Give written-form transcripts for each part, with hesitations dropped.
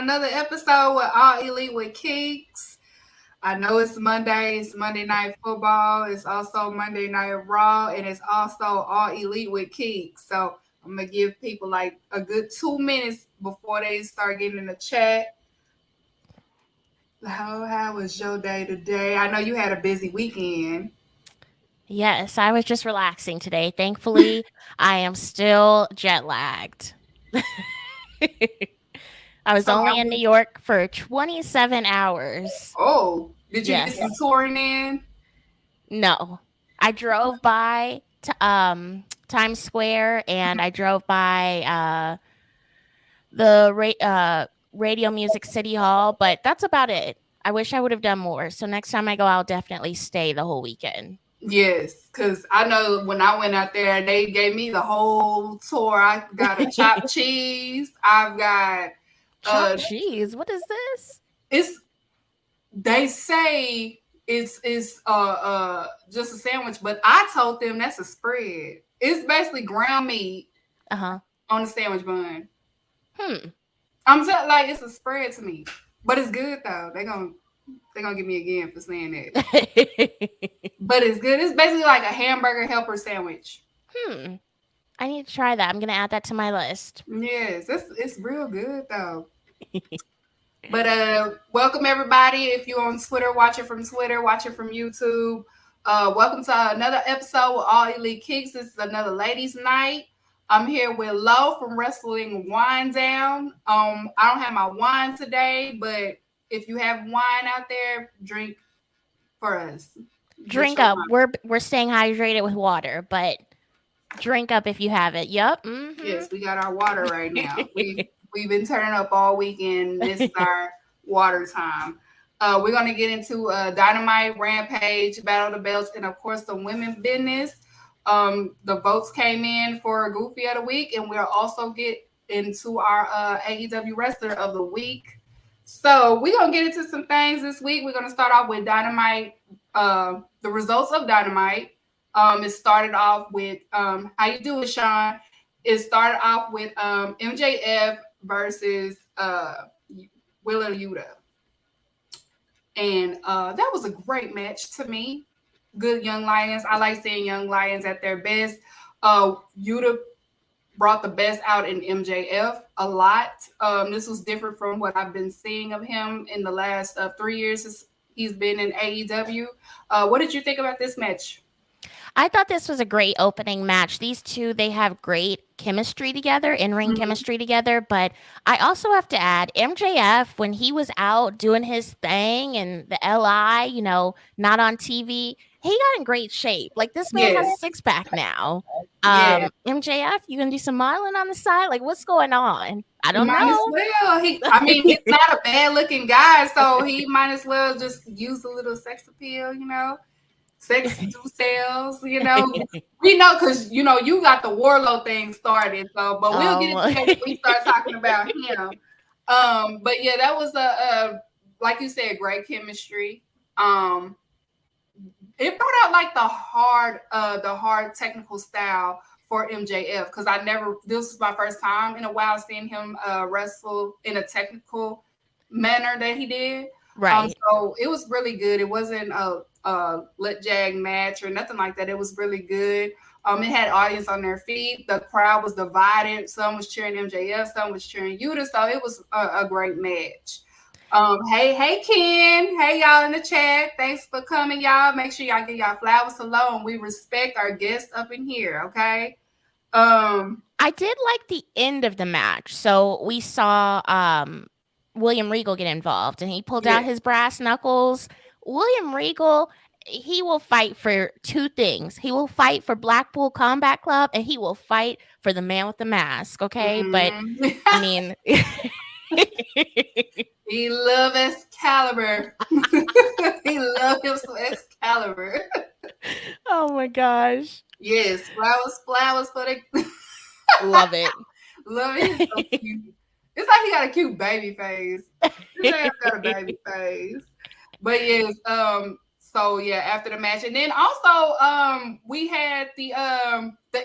another episode with All Elite with Keeks. I know it's Monday. It's Monday Night Football. It's also Monday Night Raw, and it's also All Elite with Keeks. So I'm gonna give people like a good 2 minutes before they start getting in the chat. How was your day today? I know you had a busy weekend. Yes, I was just relaxing today. Thankfully, I am still jet lagged. I was So only in New York for 27 hours. did you get Yes. some touring in? No. I drove by Times Square and I drove by the Radio Music City Hall, but that's about it. I wish I would have done more. So next time I go, I'll definitely stay the whole weekend. Yes, because I know when I went out there, they gave me the whole tour. I got a chopped cheese. I've got Chopped cheese. What is this? it's they say it's just a sandwich, but I told them that's a spread. It's basically ground meat on a sandwich bun. I'm just like it's a spread to me, but it's good though. They're gonna get me again for saying that. But it's good. It's basically like a hamburger helper sandwich. I need to try that. I'm gonna add that to my list. Yes, it's real good though. But welcome everybody. If you're on Twitter, watch it from Twitter, watch it from YouTube. Welcome to another episode with All Elite Kicks. This is another ladies' night. I'm here with Lo from Wrestling Wine Down. I don't have my wine today, but if you have wine out there, drink for us. Drink up. We're staying hydrated with water, but drink up if you have it. Yep. Mm-hmm. Yes, we got our water right now. We've been turning up all weekend. This is our water time. We're gonna get into Dynamite, Rampage, Battle of the Belts, and of course some women business. The votes came in for Goofy of the Week, and we'll also get into our AEW Wrestler of the Week. So we're gonna get into some things this week. We're gonna start off with Dynamite, the results of Dynamite. It started off with how you doing, Sean? It started off with MJF versus Wheeler Yuta. And that was a great match to me. Good young lions. I like seeing young lions at their best. Yuta brought the best out in MJF a lot. This was different from what I've been seeing of him in the last 3 years since he's been in AEW. What did you think about this match? I thought this was a great opening match. These two, they have great chemistry together, in-ring chemistry together. But I also have to add, MJF, when he was out doing his thing and the LI, not on TV, he got in great shape. Like, this man has a six-pack now. MJF, you gonna do some modeling on the side? Like, what's going on? I don't know. Well. He's not a bad-looking guy, so he might as well just use a little sex appeal, Sex do sales, we know because you got the Wardlow thing started. So, but we'll get into that when we start talking about him. But yeah, that was a like you said, great chemistry. It brought out like the hard technical style for MJF because this was my first time in a while seeing him wrestle in a technical manner that he did. Right. So it was really good. It wasn't a let jag match or nothing like that. It was really good. It had audience on their feet. The crowd was divided. Some was cheering MJF, some was cheering Yuta. So it was a great match. Hey Ken. Hey y'all in the chat. Thanks for coming, y'all. Make sure y'all give y'all flowers alone. We respect our guests up in here, okay? I did like the end of the match. So we saw William Regal get involved and he pulled out his brass knuckles. William Regal, he will fight for two things. He will fight for Blackpool Combat Club and he will fight for the man with the mask, okay? But, I mean... he loves Excalibur. He loves him some Excalibur. Oh, my gosh. Yes, flowers for the... Love it. Love it. He's so cute. It's like he got a cute baby face. He got a baby face. But yes, so yeah, after the match. And then also we had the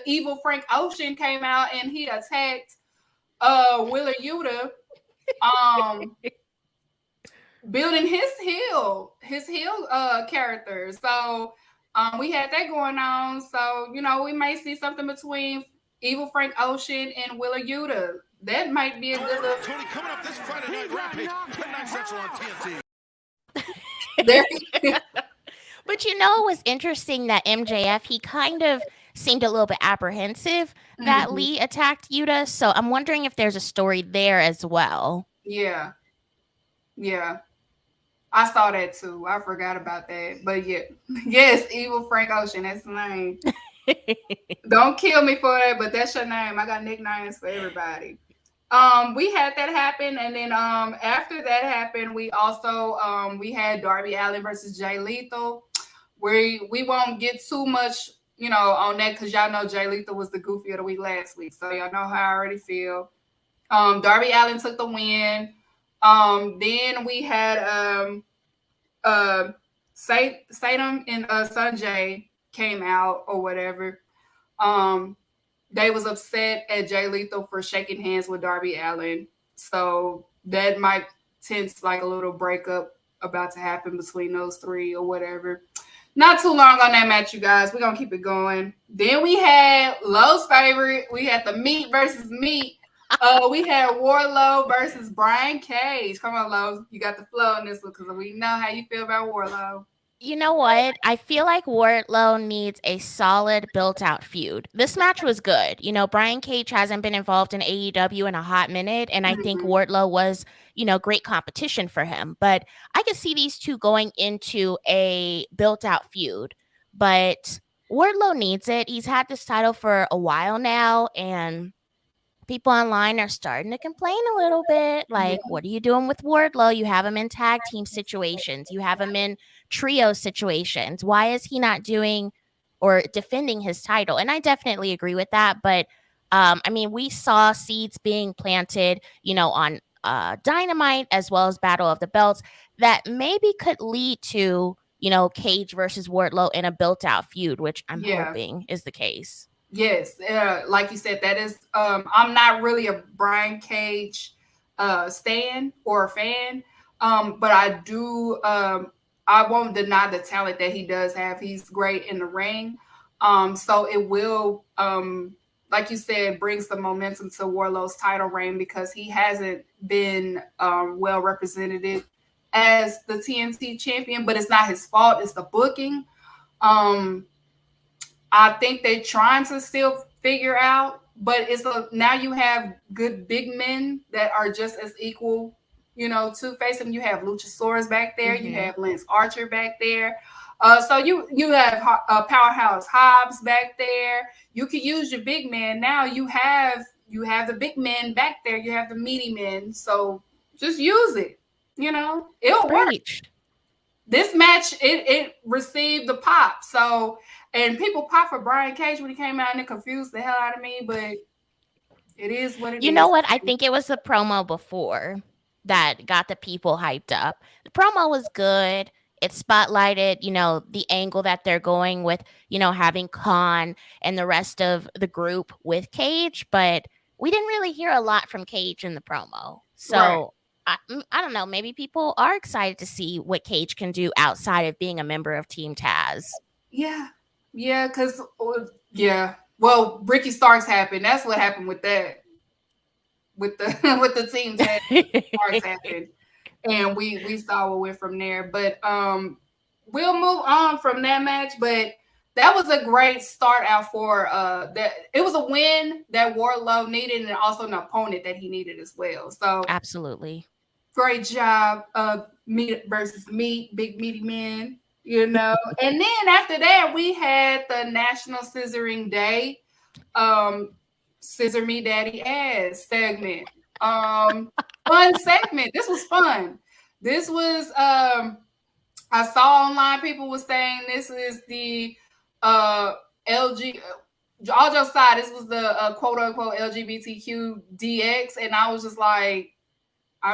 evil Frank Ocean came out and he attacked Wheeler Yuta um building his heel character. So we had that going on. So, we may see something between Evil Frank Ocean and Willa Yuta. That might be a good look. Tony coming up this Friday night, Rampage, 10/9 Central on TNT. But it was interesting that MJF, he kind of seemed a little bit apprehensive that Lee attacked Yuta. So I'm wondering if there's a story there as well. Yeah. I saw that too. I forgot about that. But yeah. Yes, Evil Frank Ocean. That's the name. Don't kill me for it, but that's your name. I got nicknames for everybody. We had that happen, and then after that happened, we also we had Darby Allin versus Jay Lethal. We won't get too much, on that because y'all know Jay Lethal was the goofy of the week last week, so y'all know how I already feel. Darby Allin took the win. Then we had Satam and Sanjay came out or whatever. They was upset at Jay Lethal for shaking hands with Darby Allin. So that might tense like a little breakup about to happen between those three or whatever. Not too long on that match, you guys. We're going to keep it going. Then we had Lowe's favorite. We had the meat versus meat. We had Wardlow versus Brian Cage. Come on, Lowe's. You got the flow on this one because we know how you feel about Wardlow. You know what? I feel like Wardlow needs a solid built-out feud. This match was good. Brian Cage hasn't been involved in AEW in a hot minute, and I think Wardlow was, great competition for him. But I could see these two going into a built-out feud. But Wardlow needs it. He's had this title for a while now, and people online are starting to complain a little bit. Like, what are you doing with Wardlow? You have him in tag team situations. You have him in trio situations. Why is he not doing or defending his title? And I definitely agree with that. But, we saw seeds being planted, on Dynamite as well as Battle of the Belts that maybe could lead to, Cage versus Wardlow in a built-out feud, which I'm hoping is the case. Yes, like you said, that is. I'm not really a Brian Cage stan or a fan, but I do. I won't deny the talent that he does have. He's great in the ring. So it will, like you said, bring some momentum to Wardlow's title reign because he hasn't been well represented as the TNT champion. But it's not his fault. It's the booking. I think they're trying to still figure out, but now you have good big men that are just as equal, to face them. You have Luchasaurus back there. You have Lance Archer back there. So you have Powerhouse Hobbs back there. You could use your big men. Now you have the big men back there. You have the meaty men. So just use it. It'll work. This match, it received the pop. So, and people pop for Brian Cage when he came out and it confused the hell out of me, but it is what it is. You know what? I think it was the promo before that got the people hyped up. The promo was good. It spotlighted, the angle that they're going with, having Khan and the rest of the group with Cage, but we didn't really hear a lot from Cage in the promo. So right. I don't know. Maybe people are excited to see what Cage can do outside of being a member of Team Taz. Yeah. Because well, Ricky Starks happened. That's what happened with that. With the Team Taz, Starks happened, and we saw what went from there. But we'll move on from that match. But that was a great start out for that. It was a win that Wardlow needed, and also an opponent that he needed as well. So absolutely. Great job, meat versus meat, big meaty men, And then after that, we had the National Scissoring Day, Scissor Me Daddy Ass segment. Fun segment. This was fun. This was, I saw online people were saying this is the LG, all jokes aside, this was the quote unquote LGBTQ DX, and I was just like, I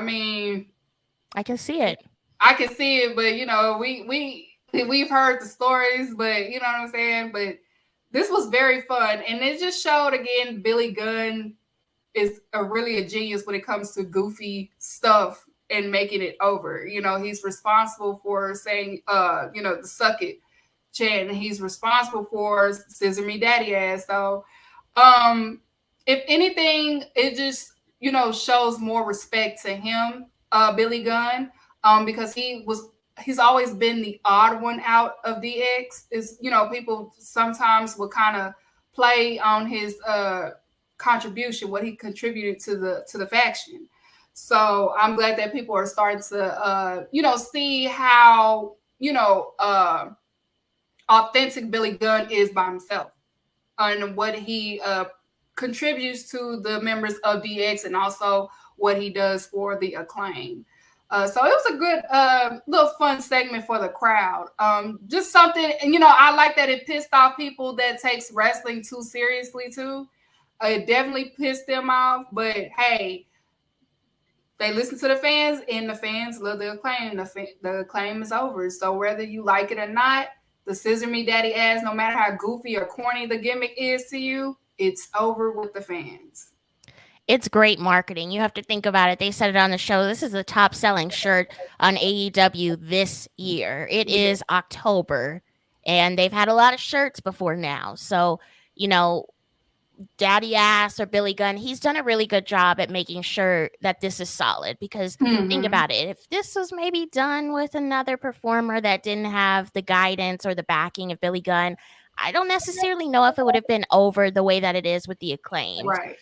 can see it. I can see it, but we've heard the stories, but you know what I'm saying? But this was very fun. And it just showed again Billy Gunn is really a genius when it comes to goofy stuff and making it over. You know, he's responsible for saying, the suck it chant, and he's responsible for scissor me daddy ass. So, if anything, it just, shows more respect to him, Billy Gunn, because he's always been the odd one out of DX. Is, people sometimes will kind of play on his contribution, what he contributed to the faction. So I'm glad that people are starting to see how authentic Billy Gunn is by himself, and what he contributes to the members of DX, and also what he does for the Acclaim. So it was a good little fun segment for the crowd. Just something, and I like that it pissed off people that takes wrestling too seriously too. It definitely pissed them off, but hey, they listen to the fans, and the fans love the Acclaim. The Acclaim is over. So whether you like it or not, the scissor me daddy ass, no matter how goofy or corny the gimmick is to you, it's over with the fans. It's great marketing. You have to think about it. They said it on the show. This is the top selling shirt on AEW this year. It is October, and they've had a lot of shirts before now. So, Daddy Ass or Billy Gunn, he's done a really good job at making sure that this is solid, because think about it. If this was maybe done with another performer that didn't have the guidance or the backing of Billy Gunn, I don't necessarily know if it would have been over the way that it is with the Acclaimed. Right.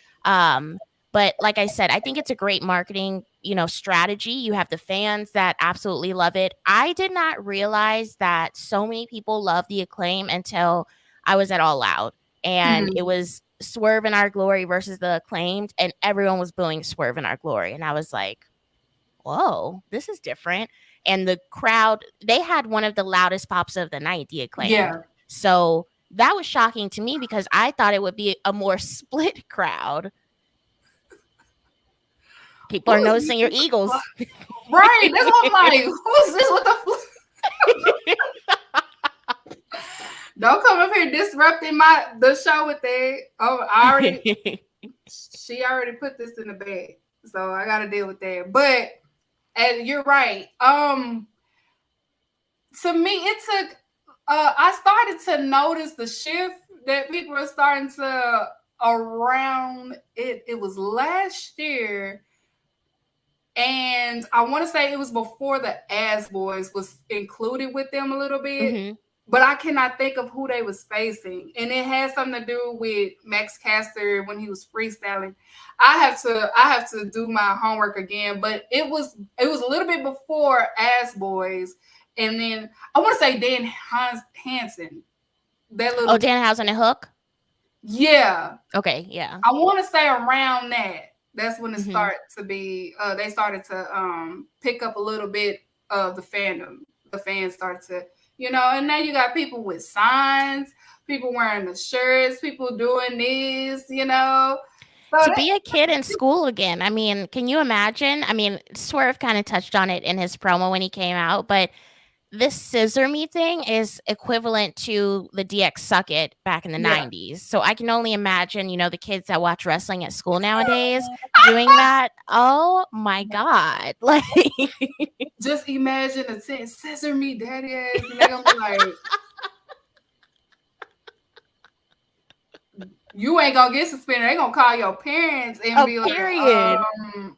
But like I said, I think it's a great marketing, strategy. You have the fans that absolutely love it. I did not realize that so many people love the Acclaim until I was at All Out, and it was Swerve in Our Glory versus the Acclaimed, and everyone was booing Swerve in Our Glory, and I was like, whoa, this is different. And the crowd, they had one of the loudest pops of the night, the Acclaimed. Yeah. So that was shocking to me, because I thought it would be a more split crowd. People are noticing your Eagles. Right. That's what I'm like, who's this? What the fuck? Don't come up here disrupting the show with that. Oh, she already put this in the bag, so I got to deal with that. But and you're right. To me, it took. I started to notice the shift that people are starting to around it. It was last year, and I want to say it was before the Ass Boys was included with them a little bit. But I cannot think of who they was facing. And it had something to do with Max Caster when he was freestyling. I have to do my homework again, but it was a little bit before Ass Boys. And then I want to say Dan Hansen. Danhausen and Hook? Yeah. Okay, yeah. I want to say around that. That's when it started to be they started to pick up a little bit of the fandom. The fans started to, and now you got people with signs, people wearing the shirts, people doing this, So to be a kid in school again. I mean, can you imagine? I mean, Swerve kind of touched on it in his promo when he came out, but this scissor me thing is equivalent to the DX Suck It back in the 90s. So I can only imagine, the kids that watch wrestling at school nowadays doing that. Oh my God. Like, just imagine a scissor me daddy ass, and they're gonna be like, you ain't gonna get suspended. They're gonna call your parents and be like,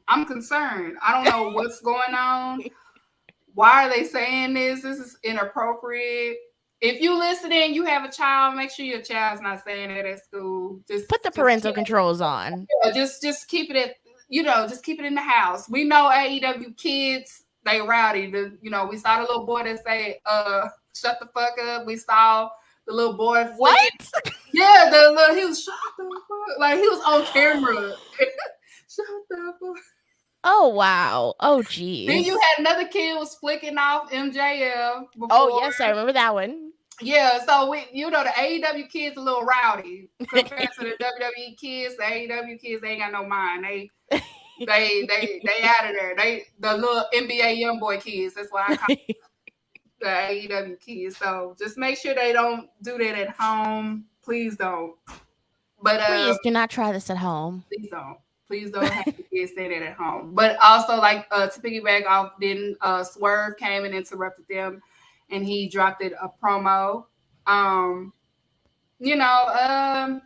I'm concerned. I don't know what's going on. Why are they saying this? This is inappropriate. If you listening, you have a child, make sure your child's not saying that at school. Just put the parental controls on. Just keep it at, just keep it in the house. We know AEW kids, they rowdy. We saw the little boy that say, shut the fuck up. We saw the little boy. What? Yeah, he was shut the fuck. Like, he was on camera. Shut the fuck. Oh, wow. Oh, geez. Then you had another kid was flicking off MJF. Before. Oh, yes, I remember that one. Yeah, so the AEW kids a little rowdy compared to the WWE kids. The AEW kids, they ain't got no mind. They out of there. The little NBA young boy kids. That's why I call the AEW kids. So just make sure they don't do that at home. Please don't. But please do not try this at home. Please don't. Please don't have the kids say that at home. But also, like to piggyback off, then Swerve came and interrupted them, and he dropped it a promo. You know,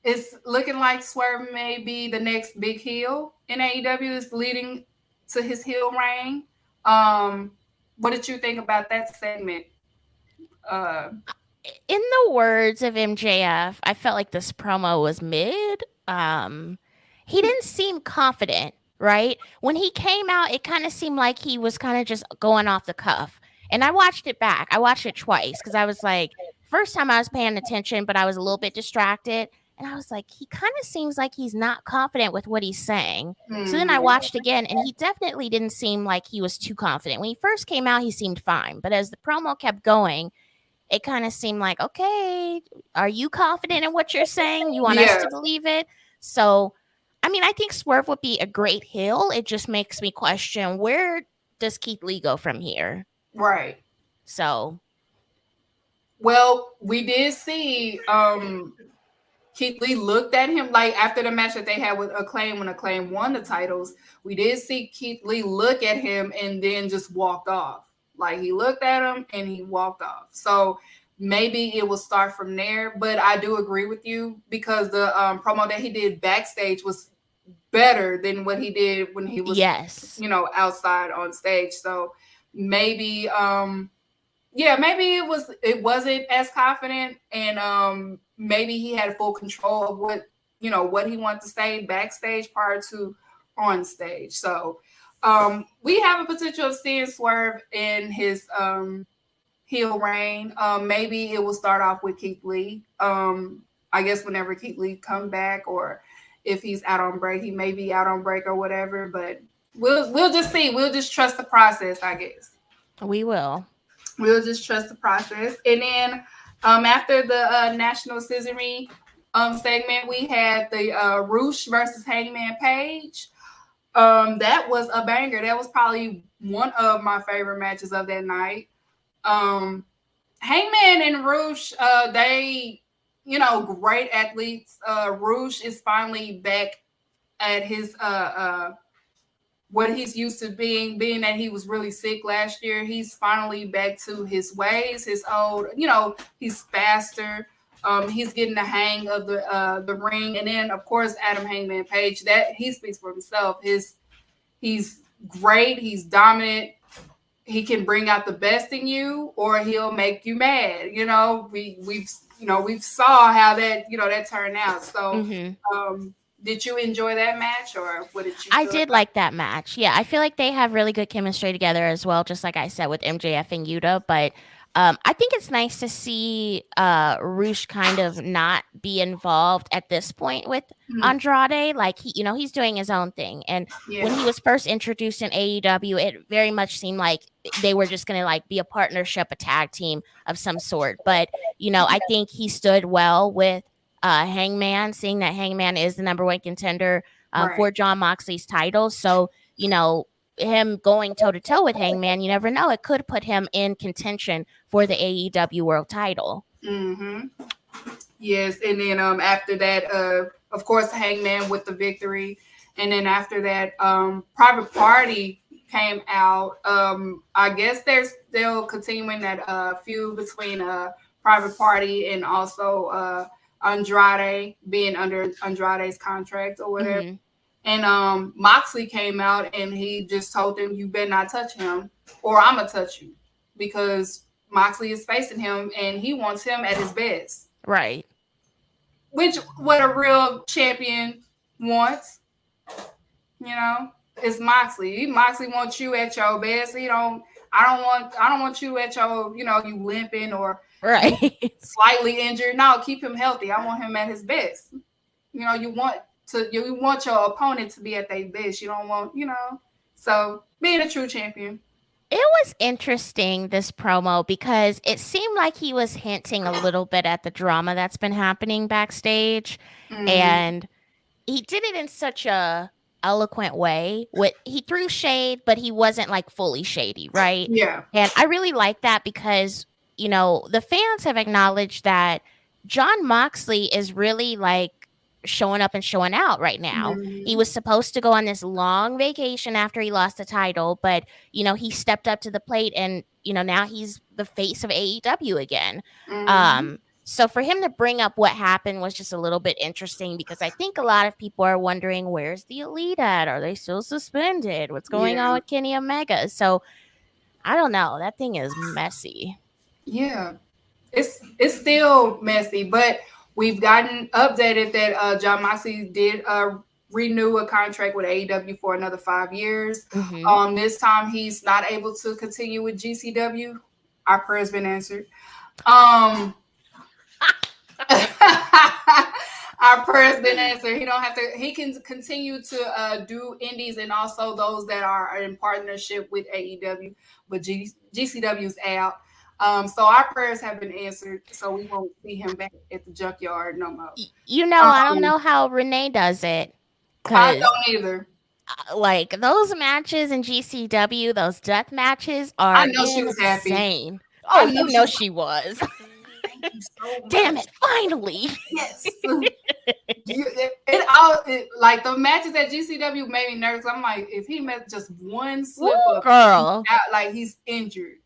it's looking like Swerve may be the next big heel in AEW. Is leading to his heel reign. What did you think about that segment? In the words of MJF, I felt like this promo was mid. He didn't seem confident, right? When he came out, it kind of seemed like he was kind of just going off the cuff. And I watched it back. I watched it twice because I was like, first time I was paying attention, but I was a little bit distracted. And I was like, he kind of seems like he's not confident with what he's saying. So then I watched again, and he definitely didn't seem like he was too confident. When he first came out, he seemed fine. But as the promo kept going, it kind of seemed like, okay, are you confident in what you're saying? You want us to believe it? So, I mean, I think Swerve would be a great heel. It just makes me question, where does Keith Lee go from here? Right. So. Well, we did see Keith Lee looked at him, like after the match that they had with Acclaim when Acclaim won the titles, we did see Keith Lee look at him and then just walked off. Like he looked at him and he walked off. So maybe it will start from there. But I do agree with you because the promo that he did backstage was better than what he did when he was, outside on stage. So maybe, maybe it wasn't as confident, and maybe he had full control of what he wanted to say backstage prior to on stage. So. We have a potential of seeing Swerve in his heel reign. Maybe it will start off with Keith Lee. I guess whenever Keith Lee come back, or if he's out on break, he may be out on break or whatever. But we'll just see. We'll just trust the process, I guess. We will. We'll just trust the process. And then after the National Scissoring segment, we had the Roosh versus Hangman Page. That was a banger. That was probably one of my favorite matches of that night. Hangman and Roosh, they, great athletes. Roosh is finally back at his what he's used to being that he was really sick last year. He's finally back to his ways, his old, he's faster. He's getting the hang of the ring, and then of course Adam Hangman Page. That he speaks for himself. He's great. He's dominant. He can bring out the best in you, or he'll make you mad. We've saw how that that turned out. So, did you enjoy that match, or what did you? I did like that match. Yeah, I feel like they have really good chemistry together as well. Just like I said with MJF and Yuta, but. I think it's nice to see Roosh kind of not be involved at this point with Andrade. Like he's doing his own thing. And when he was first introduced in AEW, it very much seemed like they were just going to like be a partnership, a tag team of some sort. But I think he stood well with Hangman, seeing that Hangman is the number one contender for Jon Moxley's title. So him going toe-to-toe with Hangman, you never know. It could put him in contention for the AEW World title. Yes, and then after that, of course, Hangman with the victory. And then after that, Private Party came out. I guess they're still continuing that feud between Private Party and also Andrade, being under Andrade's contract or whatever. And Moxley came out and he just told them, you better not touch him or I'm going to touch you, because Moxley is facing him and he wants him at his best. Right. Which what a real champion wants, is Moxley. Moxley wants you at your best. I don't want you at your, you limping or slightly injured. No, keep him healthy. I want him at his best. You want your opponent to be at their best. You don't want, so being a true champion. It was interesting, this promo, because it seemed like he was hinting a little bit at the drama that's been happening backstage. And he did it in such a eloquent way. He threw shade, but he wasn't like fully shady, right? Yeah. And I really like that because, the fans have acknowledged that Jon Moxley is really like showing up and showing out right now. He was supposed to go on this long vacation after he lost the title, but he stepped up to the plate, and now he's the face of AEW again. So for him to bring up what happened was just a little bit interesting, because I think a lot of people are wondering, where's the Elite at? Are they still suspended? What's going on with Kenny Omega? So I don't know. That thing is messy. Yeah, it's still messy, but we've gotten updated that John Moxley did renew a contract with AEW for another 5 years. This time he's not able to continue with GCW. Our prayer has been answered. Our prayer's been answered. He can continue to do indies and also those that are in partnership with AEW, but GCW's out. So our prayers have been answered, so we won't see him back at the junkyard no more. I don't know how Renee does it. I don't either. Like, those matches in GCW, those death matches are I know insane. she was happy. Oh, she was. Thank you so much. Damn it, finally. Yes. Like the matches at GCW made me nervous. I'm like, if he made just one slip up, girl, like he's injured.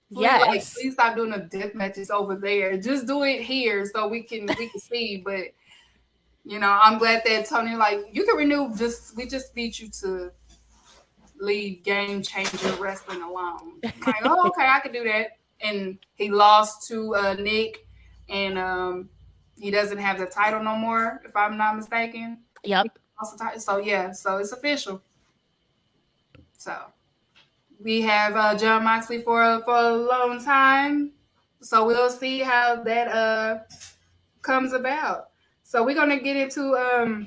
Yes. Please stop doing the death matches over there. Just do it here so we can see. But I'm glad that Tony, like, you can renew. We just need you to leave Game Changer Wrestling alone. Like, oh, okay, I can do that. And he lost to Nick, and he doesn't have the title no more, if I'm not mistaken. Yep. So it's official. So we have John Moxley for a long time. So we'll see how that comes about. So we're gonna get into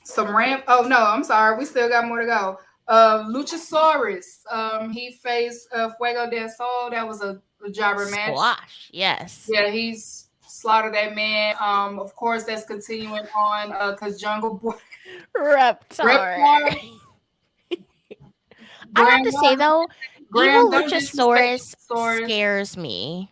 some ramp. Oh no, I'm sorry, we still got more to go. Luchasaurus, he faced Fuego del Sol. That was a jobber match. Squash, yes. Yeah, he's slaughtered that man. Of course, that's continuing on because Jungle Boy. Reptar. I have to say though, evil Luchasaurus scares me.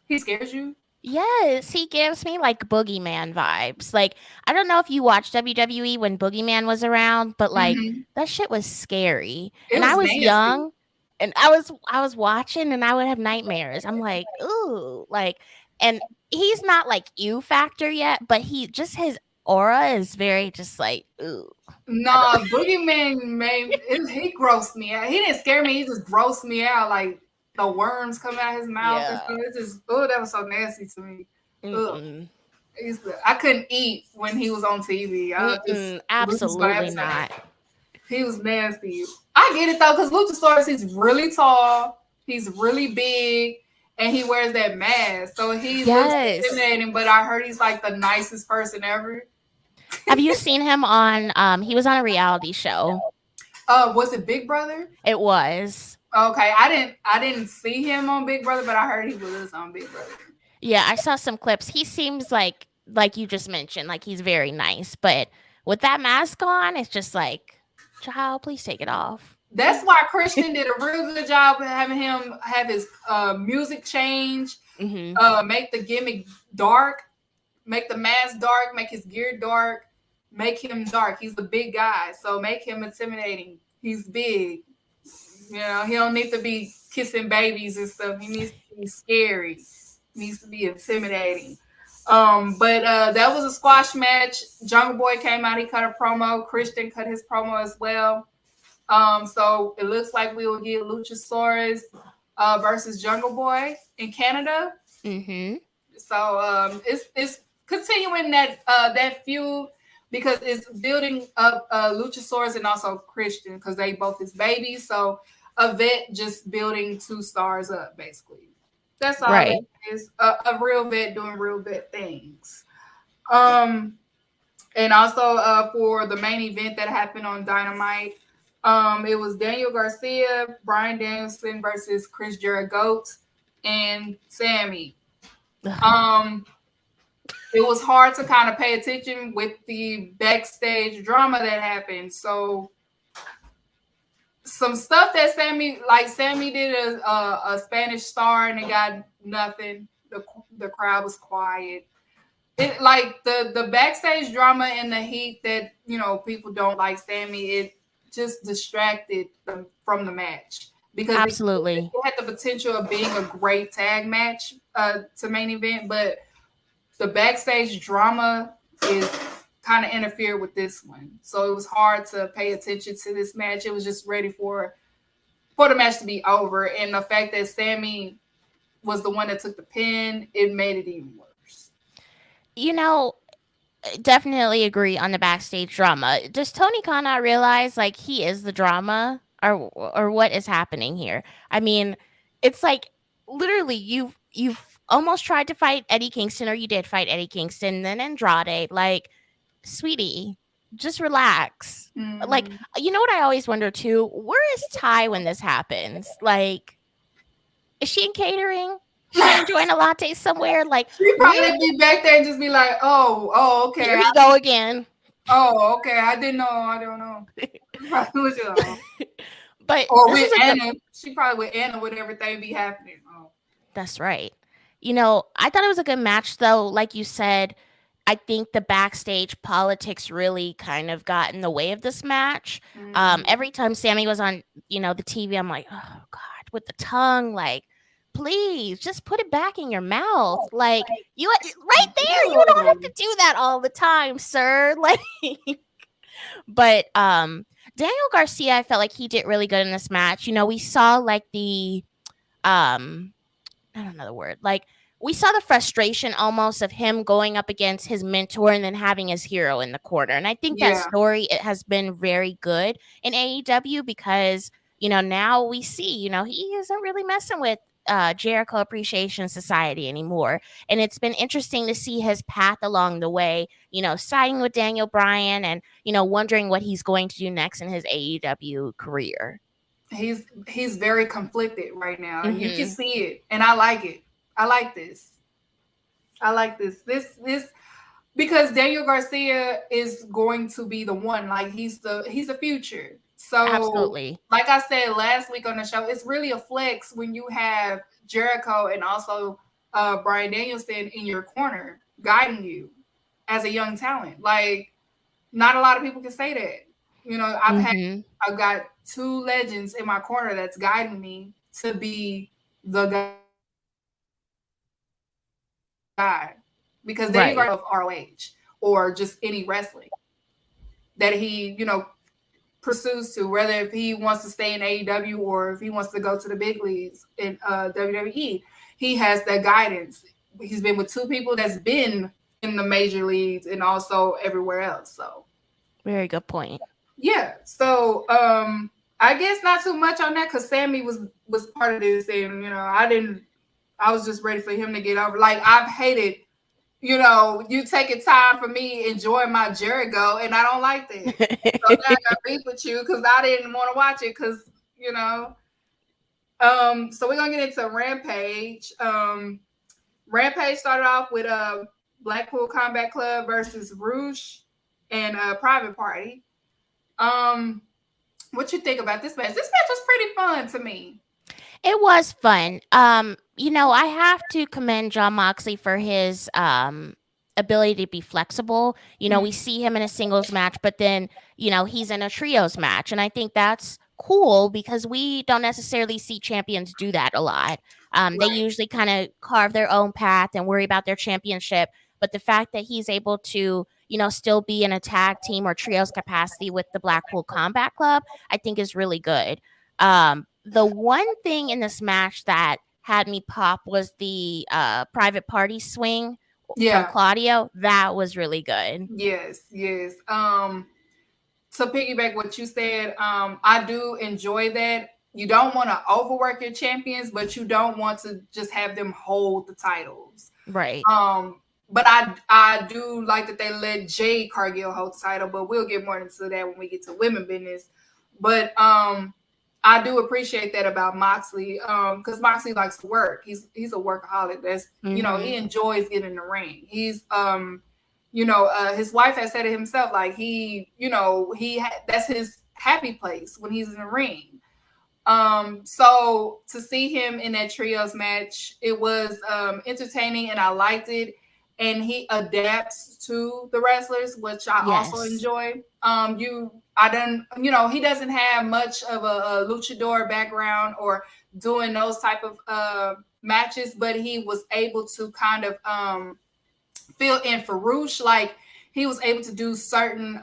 He scares you? Yes, he gives me like Boogeyman vibes. Like, I don't know if you watched WWE when Boogeyman was around, but like that shit was scary. And I was young, and I was watching, and I would have nightmares. I'm like, ooh, like, and he's not like you factor yet, but his aura is very just like, ooh. No, Boogeyman he grossed me out. He didn't scare me. He just grossed me out. Like the worms coming out his mouth. Yeah. And it's just, that was so nasty to me. I couldn't eat when he was on TV. Absolutely not. He was nasty. I get it though, because Luchasaurus, he's really tall, he's really big, and he wears that mask. So he looks intimidating, but I heard he's like the nicest person ever. Have you seen him on he was on a reality show? Was it Big Brother? It was. Okay, I didn't see him on Big Brother, but I heard he was on Big Brother. Yeah, I saw some clips. He seems like you just mentioned, like he's very nice, but with that mask on, it's just like, child, please take it off. That's why Christian did a real good job of having him have his music change, make the gimmick dark, make the mask dark, make his gear dark, make him dark. He's a big guy, so make him intimidating. He's big. He don't need to be kissing babies and stuff. He needs to be scary. He needs to be intimidating. But that was a squash match. Jungle Boy came out. He cut a promo. Christian cut his promo as well. So it looks like we will get Luchasaurus versus Jungle Boy in Canada. So it's continuing that feud, because it's building up Luchasaurus and also Christian, because they both his babies. So a vet just building two stars up, basically. That's all it is. A real vet doing real vet things. And also for the main event that happened on Dynamite, it was Daniel Garcia, Bryan Danielson versus Chris Jericho and Sammy. It was hard to kind of pay attention with the backstage drama that happened. So some stuff that Sammy did a Spanish star and it got nothing. The crowd was quiet. it like the backstage drama and the heat that people don't like Sammy. It just distracted them from the match because Absolutely. it had the potential of being a great tag match to main event, but the backstage drama is kind of interfered with this one, so it was hard to pay attention to this match. It was just ready for the match to be over, and the fact that Sammy was the one that took the pin, it made it even worse. Definitely agree on the backstage drama. Does Tony Khan not realize like he is the drama, or what is happening here? I mean, it's like literally you've almost tried to fight Eddie Kingston, or you did fight Eddie Kingston, then Andrade. Like, sweetie, just relax. Like, you know what I always wonder too? Where is Ty when this happens? Like, is she in catering? She enjoying a latte somewhere? Like, She probably be back there and just be like, oh, okay. Here we go again. Oh, okay. I didn't know. I don't know. But or with Anna, she probably with Anna would everything be happening. Oh. That's right. I thought it was a good match though. Like you said, I think the backstage politics really kind of got in the way of this match. Every time Sammy was on, the TV, I'm like, oh God, with the tongue, like, please just put it back in your mouth. Like, you right there, you don't have to do that all the time, sir. Like, but Daniel Garcia, I felt like he did really good in this match. We saw like the I don't know the word. Like, we saw the frustration almost of him going up against his mentor and then having his hero in the corner. And I think that story, it has been very good in AEW because, now we see, he isn't really messing with Jericho Appreciation Society anymore. And it's been interesting to see his path along the way, siding with Daniel Bryan and, wondering what he's going to do next in his AEW career. He's very conflicted right now, and you can see it, and I like it. I like this. This because Daniel Garcia is going to be the one. Like, he's the future. So absolutely, like I said last week on the show, it's really a flex when you have Jericho and also Bryan Danielson in your corner guiding you as a young talent. Like, not a lot of people can say that. I've got two legends in my corner that's guiding me to be the guy. Because they are of ROH or just any wrestling that he, pursues to, whether if he wants to stay in AEW or if he wants to go to the big leagues in WWE. He has that guidance. He's been with two people that's been in the major leagues and also everywhere else. So very good point. Yeah. So I guess not too much on that because Sammy was part of this, and I was just ready for him to get over. Like, I've hated, you taking time for me enjoying my Jericho, and I don't like that. So now I got beef with you because I didn't want to watch it because So we're gonna get into Rampage. Rampage started off with a Blackpool Combat Club versus Rouge and a Private Party. What you think about this match? This match was pretty fun to me. It was fun. I have to commend Jon Moxley for his ability to be flexible. We see him in a singles match, but then, he's in a trios match. And I think that's cool because we don't necessarily see champions do that a lot. They usually kind of carve their own path and worry about their championship. But the fact that he's able to, still be in a tag team or trios capacity with the Blackpool Combat Club, I think is really good. The one thing in this match that had me pop was the Private Party swing from Claudio. That was really good. Yes. To piggyback what you said, I do enjoy that. You don't want to overwork your champions, but you don't want to just have them hold the titles. Right. But I do like that they let Jade Cargill hold the title, but we'll get more into that when we get to women business. But I do appreciate that about Moxley, because Moxley likes to work. He's a workaholic. That's he enjoys getting in the ring. He's his wife has said it himself, like that's his happy place when he's in the ring. So to see him in that trios match, it was entertaining and I liked it. and he adapts to the wrestlers, which I also Yes. enjoy. He doesn't have much of a luchador background or doing those type of matches, but he was able to kind of fill in for Roosh. Like he was able to do certain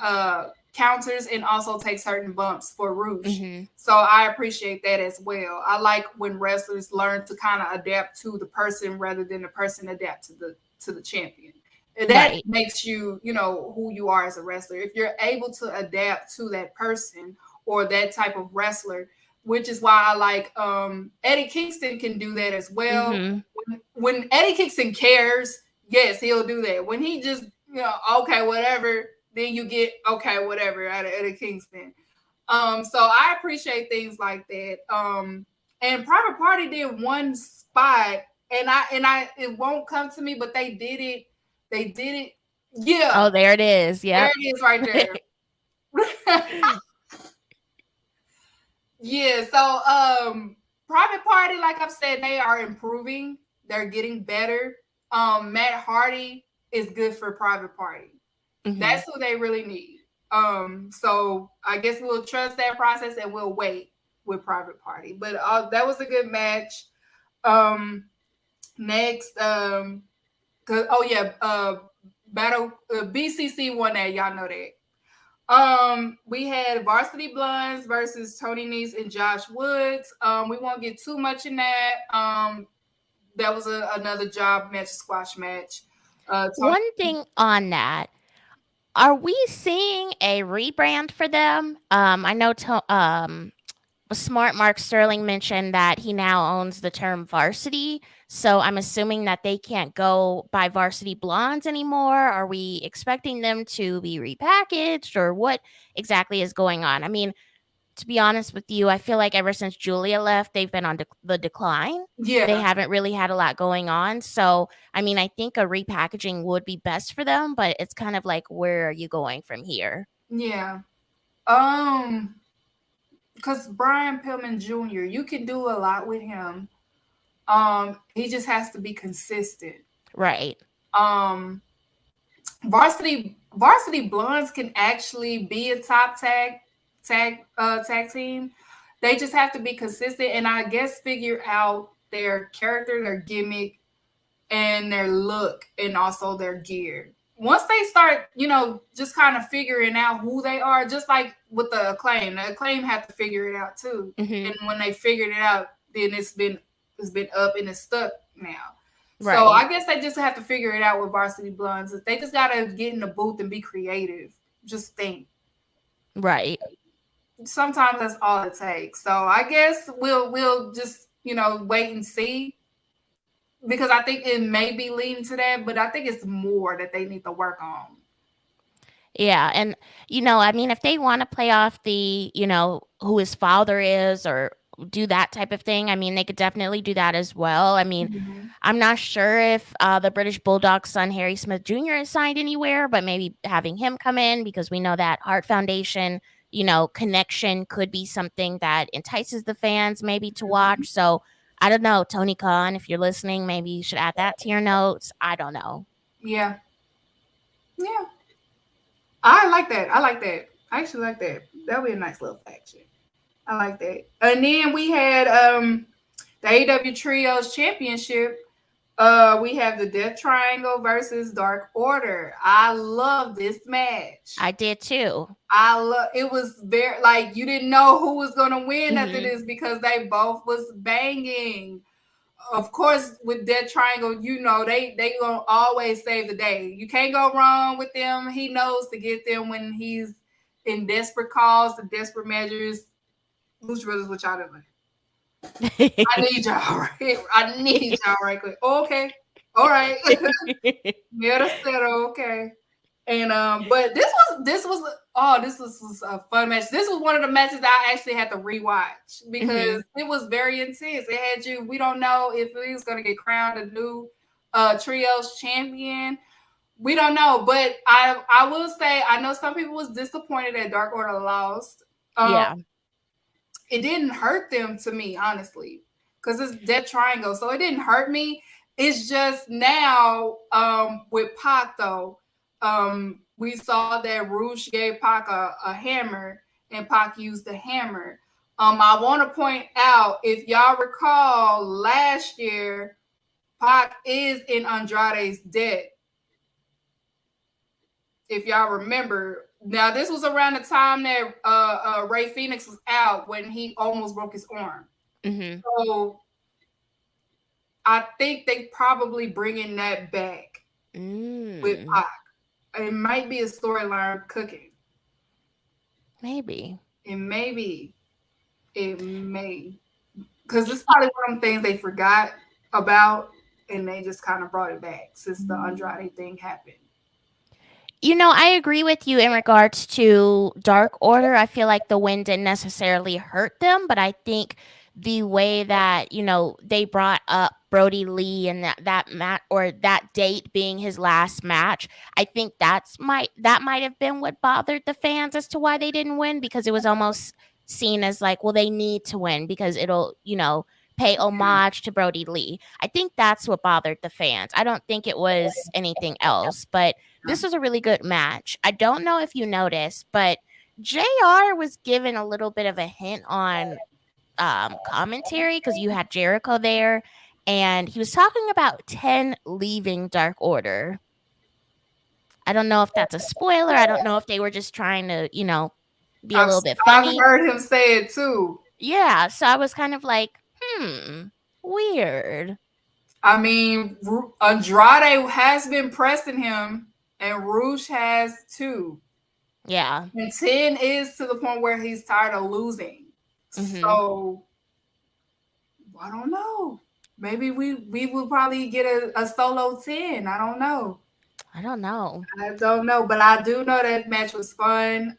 counters and also take certain bumps for Roosh. So I appreciate that as well. I like when wrestlers learn to kind of adapt to the person rather than the person adapt to the champion. And that makes you, who you are as a wrestler. If you're able to adapt to that person or that type of wrestler, which is why I like Eddie Kingston can do that as well. When Eddie Kingston cares, yes, he'll do that. When he just, okay, whatever, then you get okay, whatever out of Eddie Kingston. So I appreciate things like that. And Private Party did one spot, and I it won't come to me, but they did it. They did it. Yeah. Oh, there it is. Yeah. There it is right there. Yeah. So Private Party, like I've said, they are improving. They're getting better. Matt Hardy is good for Private Party. That's who they really need. So I guess we'll trust that process and we'll wait with Private Party. But that was a good match. Next, Battle BCC won that. Y'all know that. We had Varsity Blondes versus Tony Nese and Josh Woods. We won't get too much in that. That was another job match, squash match. One thing on that. Are we seeing a rebrand for them? I know Smart Mark Sterling mentioned that he now owns the term varsity. So I'm assuming that they can't go by Varsity Blondes anymore. Are we expecting them to be repackaged, or what exactly is going on? I mean, to be honest with you, I feel like ever since Julia left, they've been on the decline. Yeah. They haven't really had a lot going on. So, I mean, I think a repackaging would be best for them, but it's kind of like, where are you going from here? Yeah. Because Brian Pillman Jr., you can do a lot with him. He just has to be consistent. Right. Varsity Blondes can actually be a top tag team. They just have to be consistent and I guess figure out their character, their gimmick, and their look, and also their gear. Once they start, just kind of figuring out who they are, just like with the Acclaim have to figure it out too. And when they figured it out, then it's been up and it's stuck now. Right. So I guess they just have to figure it out with Varsity Blondes. They just gotta get in the booth and be creative. Just think. Right. Sometimes that's all it takes. So I guess we'll just wait and see. Because I think it may be leading to that, but I think it's more that they need to work on. Yeah, and I mean, if they want to play off the, who his father is or do that type of thing, I mean, they could definitely do that as well. I mean, I'm not sure if the British Bulldog's son, Harry Smith Jr. is signed anywhere, but maybe having him come in, because we know that Hart Foundation, connection could be something that entices the fans maybe to watch. So I don't know, Tony Khan, if you're listening, maybe you should add that to your notes. I don't know. Yeah. Yeah. I like that. I actually like that. That would be a nice little faction. I like that. And then we had the AEW Trios Championship. We have the Death Triangle versus Dark Order. I love this match. I did too. It was very you didn't know who was gonna win after this because they both was banging. Of course, with Death Triangle, they gonna always save the day. You can't go wrong with them. He knows to get them when he's in desperate calls, the desperate measures. Lucha Brothers, what y'all doing? I need y'all right quick. Okay. All right. Okay. And but this was a fun match. This was one of the matches I actually had to rewatch because it was very intense. It had you, we don't know if he was gonna get crowned a new trios champion. We don't know, but I will say I know some people was disappointed that Dark Order lost. It didn't hurt them to me, honestly, because it's Death Triangle, so it didn't hurt me. It's just now with Pac though, we saw that Roosh gave Pac a hammer, and Pac used the hammer. I want to point out, if y'all recall, last year Pac is in Andrade's debt. If y'all remember, now this was around the time that Ray Phoenix was out when he almost broke his arm. Mm-hmm. So I think they probably bringing that back with Pac. It might be a storyline cooking. Maybe. It may be. It may. Because it's probably one of them things they forgot about and they just kind of brought it back since the Andrade thing happened. You know, I agree with you in regards to Dark Order. I feel like the win didn't necessarily hurt them, but I think the way that, you know, they brought up Brody Lee and that match, or that date being his last match, I think that might have been what bothered the fans as to why they didn't win, because it was almost seen as like, well, they need to win because it'll, you know, pay homage to Brody Lee. I think that's what bothered the fans. I don't think it was anything else, but this was a really good match. I don't know if you noticed, but JR was given a little bit of a hint on commentary, because you had Jericho there, and he was talking about 10 leaving Dark Order. I don't know if that's a spoiler. I don't know if they were just trying to, you know, be a little bit funny. I've heard him say it too. Yeah, so I was kind of like, weird. I mean, Andrade has been pressing him, and Roosh has too. Yeah. And 10 is to the point where he's tired of losing. Mm-hmm. So, I don't know. Maybe we will probably get a solo 10. I don't know. I don't know. But I do know that match was fun.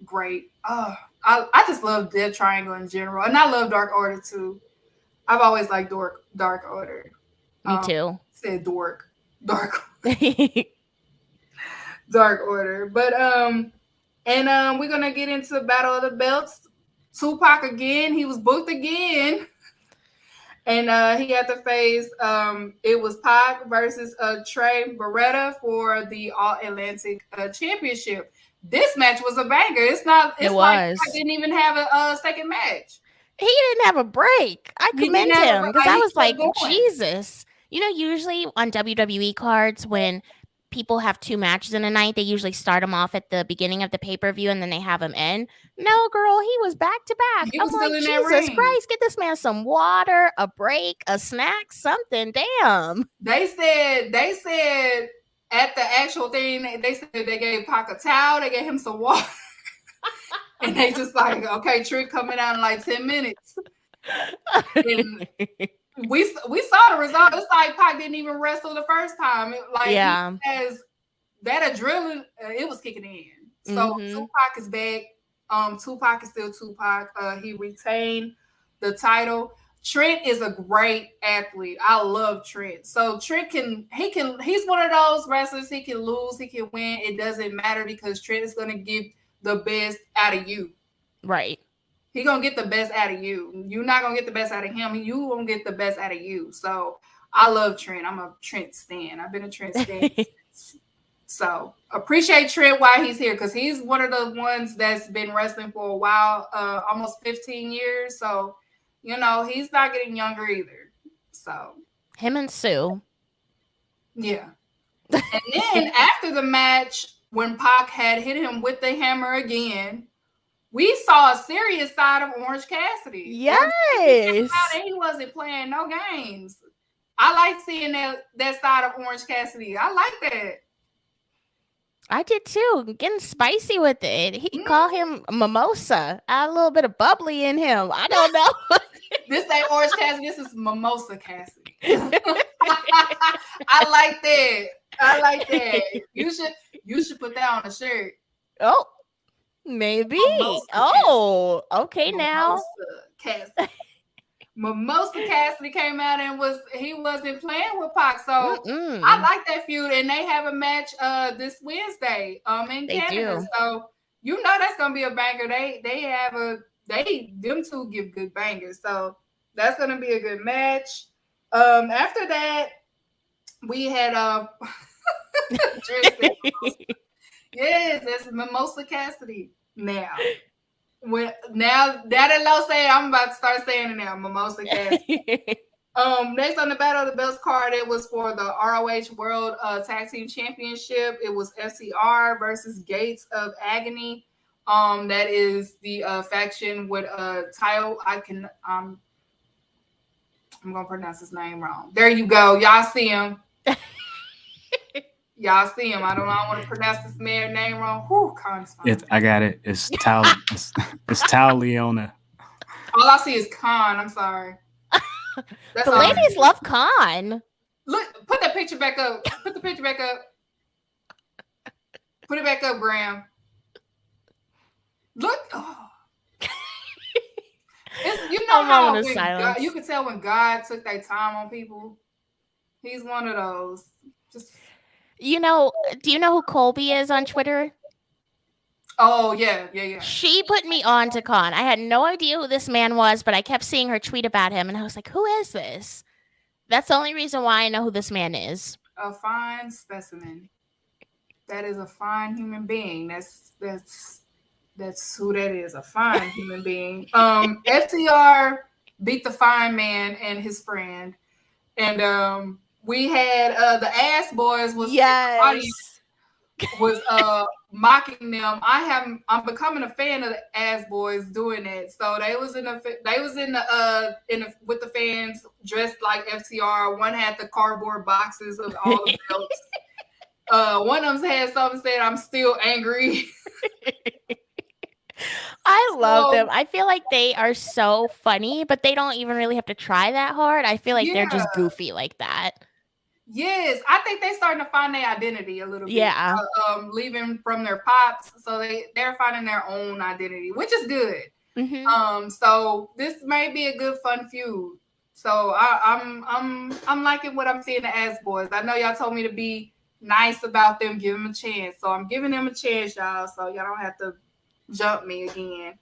Great. I just love Death Triangle in general. And I love Dark Order too. I've always liked Dark Order. Me too. Said Dark Dark Order. But we're gonna get into the Battle of the Belts. Tupac again. He was booked again. And he had to face it was Pac versus Trey Beretta for the All Atlantic Championship. This match was a banger. It's like I didn't even have a second match. He didn't have a break. I commend him, because I was like, Jesus. You know, usually on WWE cards, when people have two matches in a night, they usually start them off at the beginning of the pay-per-view and then they have them end. No, girl, he was back to back. I'm like, Jesus Christ, get this man some water, a break, a snack, something. Damn. They said at the actual thing, they said they gave Pac a towel, they gave him some water. And they just like, okay, Trick coming out in like 10 minutes. And we saw the result. It's like Pac didn't even wrestle the first time. That adrenaline, it was kicking in. So Tupac is back. Tupac is still Tupac. He retained the title. Trent is a great athlete. I love Trent. So Trent he's one of those wrestlers. He can lose, he can win. It doesn't matter, because Trent is going to give the best out of you. Right. He gonna get the best out of you. You're not gonna get the best out of him. You gonna get the best out of you. So I love Trent. I'm a Trent stan. I've been a Trent stan. So appreciate Trent while he's here, because he's one of the ones that's been wrestling for a while, almost 15 years. So, you know, he's not getting younger either. So him and Sue. Yeah. And then after the match, when Pac had hit him with the hammer again, we saw a serious side of Orange Cassidy. Yes. He wasn't playing no games. I like seeing that side of Orange Cassidy. I like that. I did too. Getting spicy with it. He called him Mimosa. Add a little bit of bubbly in him. I don't know. This ain't Orange Cassidy. This is Mimosa Cassidy. I like that. You should put that on a shirt. Oh, maybe. Oh, okay. Now Cassidy. Mimosa Cassidy came out and he wasn't playing with Pac, so I like that feud, and they have a match this Wednesday in Canada. So you know that's gonna be a banger. Them two give good bangers, so that's gonna be a good match. After that, we had yes, that's Mimosa Cassidy. Now that Low said, I'm about to start saying it now. Mimosa Cassidy. Next on the Battle of the Belts card, it was for the ROH World Tag Team Championship. It was FCR versus Gates of Agony. That is the faction with Tyo. I'm gonna pronounce his name wrong. There you go. Y'all see him. Y'all see him. I don't want to pronounce this man's name wrong. Whew, Khan's fine. I got it. It's Tao. it's Tao Leona. All I see is Khan. I'm sorry. The ladies love Khan. Look, put that picture back up. Put the picture back up. Put it back up, Graham. Look. Oh. You know how when God, you can tell when God took their time on people. He's one of those. Just do you know who Colby is on Twitter? Oh, yeah. She put me on to Khan. I had no idea who this man was, but I kept seeing her tweet about him, and I was like, who is this? That's the only reason why I know who this man is. A fine specimen. That is a fine human being. That's who that is, a fine human being. FTR beat the fine man and his friend. And we had the Ass Boys was mocking them. I'm becoming a fan of the Ass Boys doing that. So they was in the with the fans dressed like FTR. One had the cardboard boxes of all the belts. One of them had something said, "I'm still angry." I love them. I feel like they are so funny, but they don't even really have to try that hard. I feel like they're just goofy like that. Yes, I think they're starting to find their identity a little bit. Yeah. Leaving from their pops, so they're finding their own identity, which is good. Mm-hmm. So this may be a good fun feud. So I'm liking what I'm seeing the Ass Boys. I know y'all told me to be nice about them, give them a chance. So I'm giving them a chance, y'all. So y'all don't have to jump me again.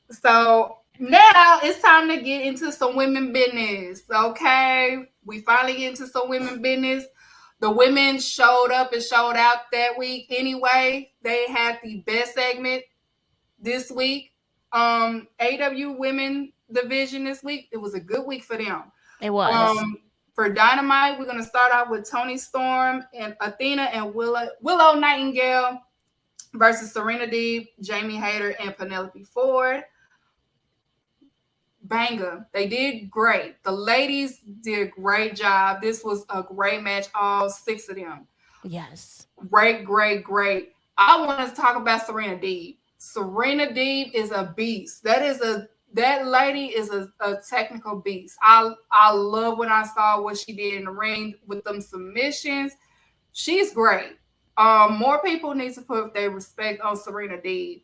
So now it's time to get into some women business. Okay, we finally get into some women business. The women showed up and showed out that week anyway. They had the best segment this week. AEW women division this week. It was a good week for them. It was. For Dynamite, we're going to start out with Toni Storm and Athena and Willow Nightingale versus Serena Deeb, Jamie Hayter, and Penelope Ford. Banger. They did great. The ladies did a great job. This was a great match, all 6 of them. Yes. Great. I want to talk about Serena Deeb. Serena Deeb is a beast. That lady is a technical beast. I love when I saw what she did in the ring with them submissions. She's great. More people need to put their respect on Serena Deeb.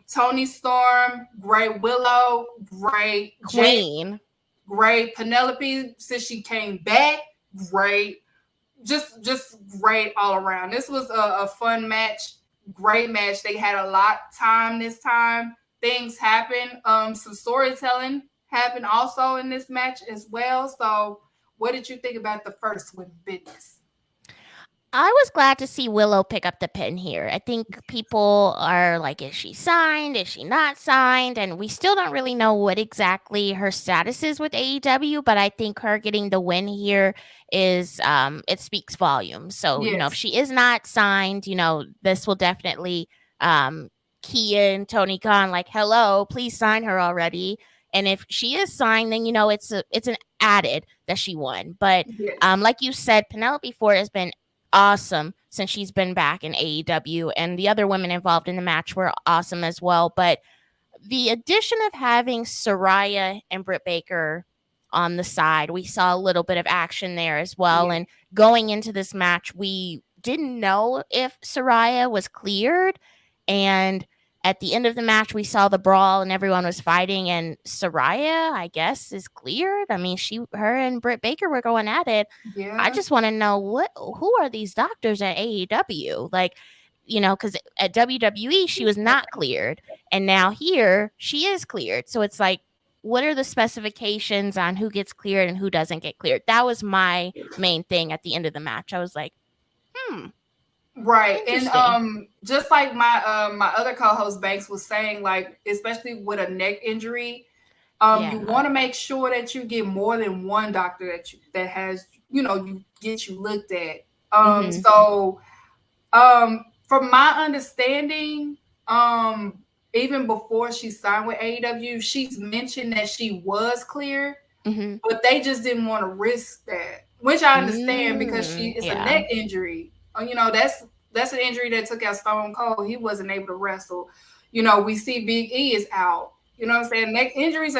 Toni Storm, great. Willow, great. Queen, great. Penelope, since she came back, great. Just great all around. This was a fun match, great match. They had a lot of time this time. Things happen. Some storytelling happened also in this match as well. So, what did you think about the first women's business? I was glad to see Willow pick up the pin here. I think people are like, is she signed? Is she not signed? And we still don't really know what exactly her status is with AEW, but I think her getting the win here is, it speaks volumes. So, Yes. If she is not signed, this will definitely key in Tony Khan, like, hello, please sign her already. And if she is signed, then, it's an added that she won. But Yes. Like you said, Penelope Ford has been awesome since she's been back in AEW, and the other women involved in the match were awesome as well. But the addition of having Saraya and Britt Baker on the side, we saw a little bit of action there as well. Yeah. And going into this match, we didn't know if Saraya was cleared, and at the end of the match, we saw the brawl and everyone was fighting, and Saraya, I guess, is cleared. I mean, her and Britt Baker were going at it. Yeah. I just want to know who are these doctors at AEW? Like, because at WWE, she was not cleared. And now here, she is cleared. So it's like, what are the specifications on who gets cleared and who doesn't get cleared? That was my main thing at the end of the match. I was like, Right. And interesting. just like my other co-host Banks was saying, like, especially with a neck injury, you Yeah. want to make sure that you get more than one doctor that has, you get you looked at. Mhm. So from my understanding, even before she signed with AEW, she's mentioned that she was clear, Mhm. but they just didn't want to risk that, which I understand because it's a Yeah. neck injury. That's an injury that took out Stone Cold. He wasn't able to wrestle. We see Big E is out. You know what I'm saying? Neck injuries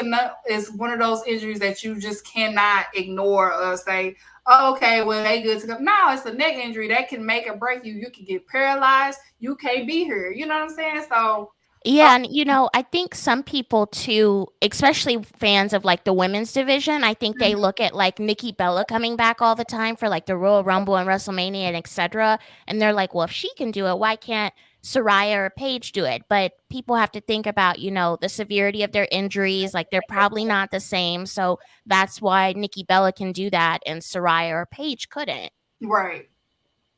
is one of those injuries that you just cannot ignore or say, oh, okay, well, they good to go. No, it's a neck injury that can make or break you. You can get paralyzed. You can't be here. You know what I'm saying? So, Yeah, and I think some people too, especially fans of like the women's division, I think they look at like Nikki Bella coming back all the time for like the Royal Rumble and WrestleMania and etc. And they're like, well, if she can do it, why can't Saraya or Paige do it? But people have to think about, the severity of their injuries. Like they're probably not the same. So that's why Nikki Bella can do that and Saraya or Paige couldn't. right,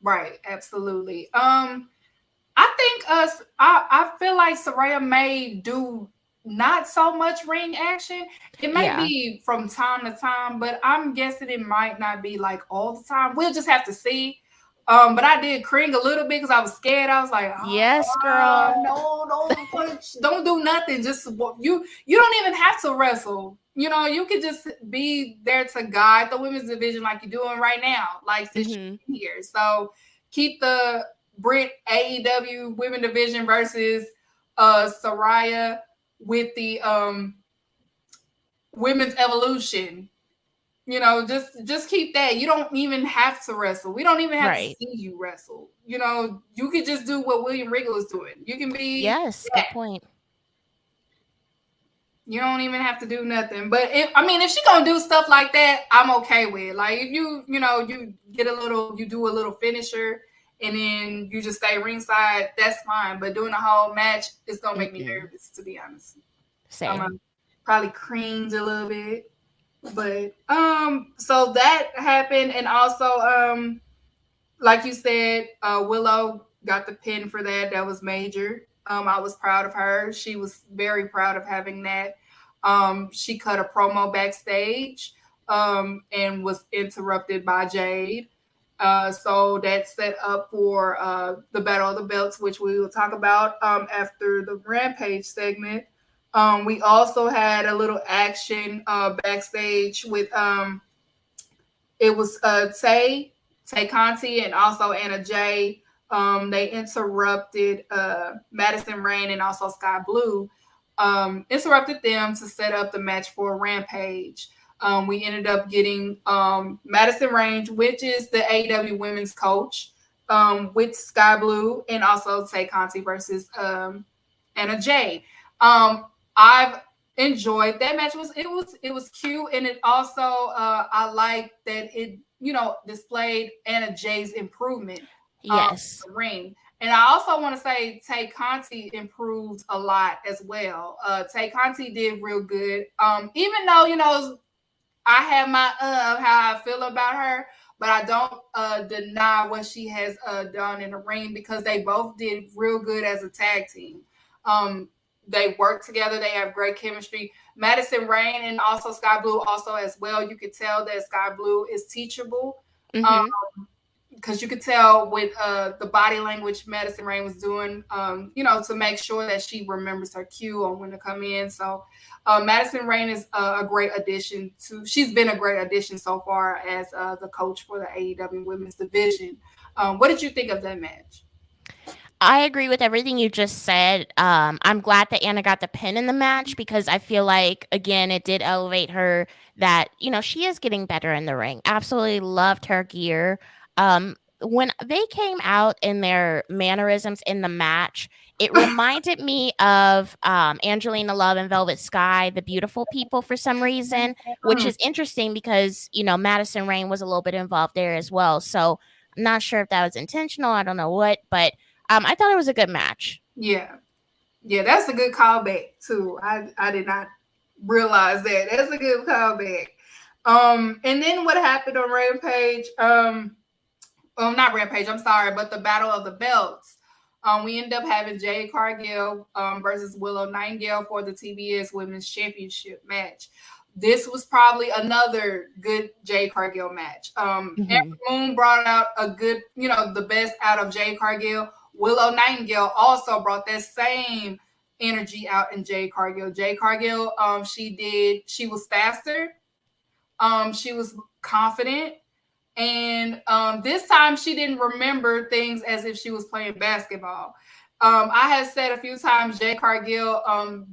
right, absolutely. I think I feel like Saraya may do not so much ring action. It may Yeah. be from time to time, but I'm guessing it might not be like all the time. We'll just have to see. But I did cring a little bit because I was scared. I was like, Yes, girl. no, don't punch, don't do nothing. Just you don't even have to wrestle. You could just be there to guide the women's division like you're doing right now, like since Mhm. you're here. So keep the Brit AEW women division versus Saraya with the women's evolution. Just keep that. You don't even have to wrestle. We don't even have to Right. see you wrestle. You could just do what William Regal is doing. You can be Yes, that. good point. You don't even have to do nothing. But if she gonna do stuff like that, I'm okay with. Like if you you do a little finisher and then you just stay ringside, that's fine. But doing the whole match, it's gonna make me Mm-mm. nervous, to be honest. I'm Same. gonna probably cringe a little bit. But so that happened, and also like you said, Willow got the pin for that. That was major. I was proud of her. She was very proud of having that. She cut a promo backstage and was interrupted by Jade. So that set up for the Battle of the Belts, which we will talk about after the Rampage segment. We also had a little action backstage with it was Tay Conti, and also Anna Jay. They interrupted Madison Rain and also Sky Blue. Interrupted them to set up the match for Rampage. We ended up getting Madison Rain, which is the AEW women's coach, with Sky Blue, and also Tay Conti versus Anna Jay. I've enjoyed that match. It was cute, and it also I like that it displayed Anna Jay's improvement in Yes. the ring. And I also want to say Tay Conti improved a lot as well. Tay Conti did real good. Even though I have my how I feel about her, but I don't deny what she has done in the ring because they both did real good as a tag team. They work together. They have great chemistry. Madison Rain and also Sky Blue also as well. You could tell that Sky Blue is teachable. Mm-hmm. Because you could tell with the body language Madison Rain was doing, to make sure that she remembers her cue on when to come in. So Madison Rain is a great addition she's been a great addition so far as the coach for the AEW women's division. What did you think of that match? I agree with everything you just said. I'm glad that Anna got the pin in the match because I feel like, again, it did elevate her that, she is getting better in the ring. Absolutely loved her gear. When they came out in their mannerisms in the match, it reminded me of Angelina Love and Velvet Sky, the beautiful people, for some reason, which is interesting because, Madison Rain was a little bit involved there as well. So I'm not sure if that was intentional. I don't know what, but I thought it was a good match. Yeah, that's a good callback too. I did not realize that. That's a good callback. And then what happened on Rampage? Not Rampage, I'm sorry, but the Battle of the Belts. We end up having Jade Cargill versus Willow Nightingale for the TBS Women's Championship match. This was probably another good Jade Cargill match. Ember Moon brought out a good, the best out of Jade Cargill. Willow Nightingale also brought that same energy out in Jade Cargill. Jade Cargill, she was faster. She was confident. And this time she didn't remember things as if she was playing basketball. I have said a few times, Jade Cargill,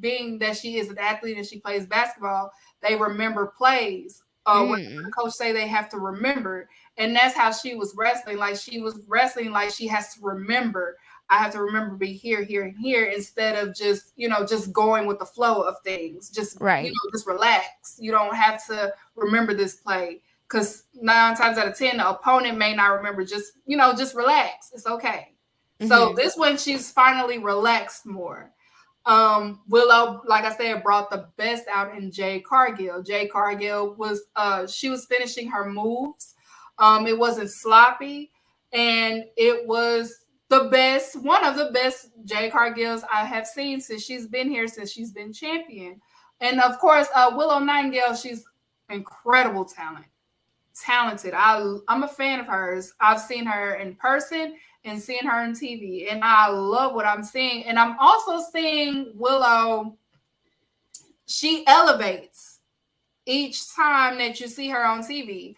being that she is an athlete and she plays basketball, they remember plays. When the coach say they have to remember. And that's how she was wrestling. Like she was wrestling like she has to remember. I have to remember to be here, here, and here instead of just, just going with the flow of things. Just, just relax. You don't have to remember this play. Because 9 times out of 10, the opponent may not remember. Just relax. It's okay. So this one, she's finally relaxed more. Willow, like I said, brought the best out in Jade Cargill. Jade Cargill she was finishing her moves. It wasn't sloppy. And it was one of the best Jade Cargills I have seen since she's been here, since she's been champion. And of course, Willow Nightingale, she's incredible talented. I'm a fan of hers. I've seen her in person and seen her on TV, and I love what I'm seeing. And I'm also seeing Willow. She elevates each time that you see her on TV.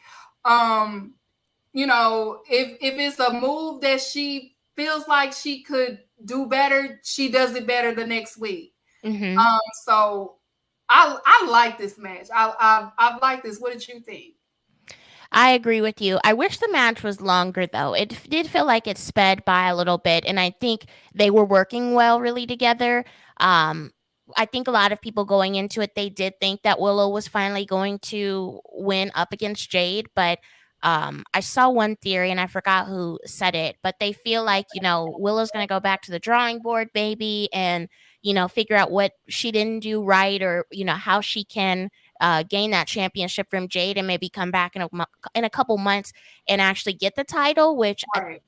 If it's a move that she feels like she could do better, she does it better the next week. So I like this match. I like this. What did you think? I agree with you. I wish the match was longer, though. It did feel like it sped by a little bit, and I think they were working well really together. I think a lot of people going into it, they did think that Willow was finally going to win up against Jade, but I saw one theory, and I forgot who said it, but they feel like, Willow's going to go back to the drawing board, maybe, and, figure out what she didn't do right or, how she can gain that championship from Jade and maybe come back in a couple months and actually get the title, which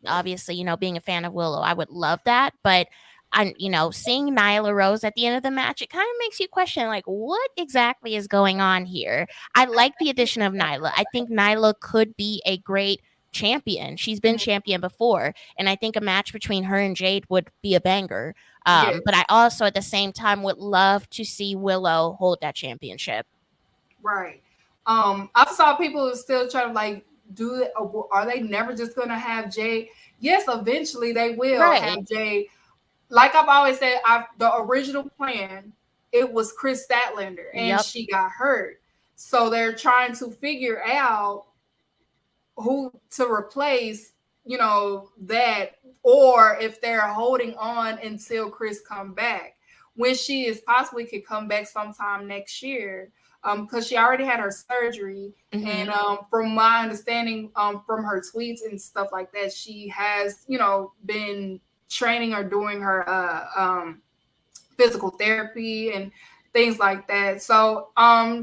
obviously, being a fan of Willow, I would love that. But seeing Nyla Rose at the end of the match, it kind of makes you question, like, what exactly is going on here? I like the addition of Nyla. I think Nyla could be a great champion. She's been champion before, and I think a match between her and Jade would be a banger. But I also, at the same time, would love to see Willow hold that championship. Right. I saw people still trying to are they never just going to have Jade? Yes, eventually they will have Jade. Like I've always said, the original plan, it was Chris Statlander, and she got hurt. So they're trying to figure out who to replace, that, or if they're holding on until Chris come back, when she is possibly could come back sometime next year. Because she already had her surgery, and from my understanding, from her tweets and stuff like that, she has, been training or doing her physical therapy and things like that. So I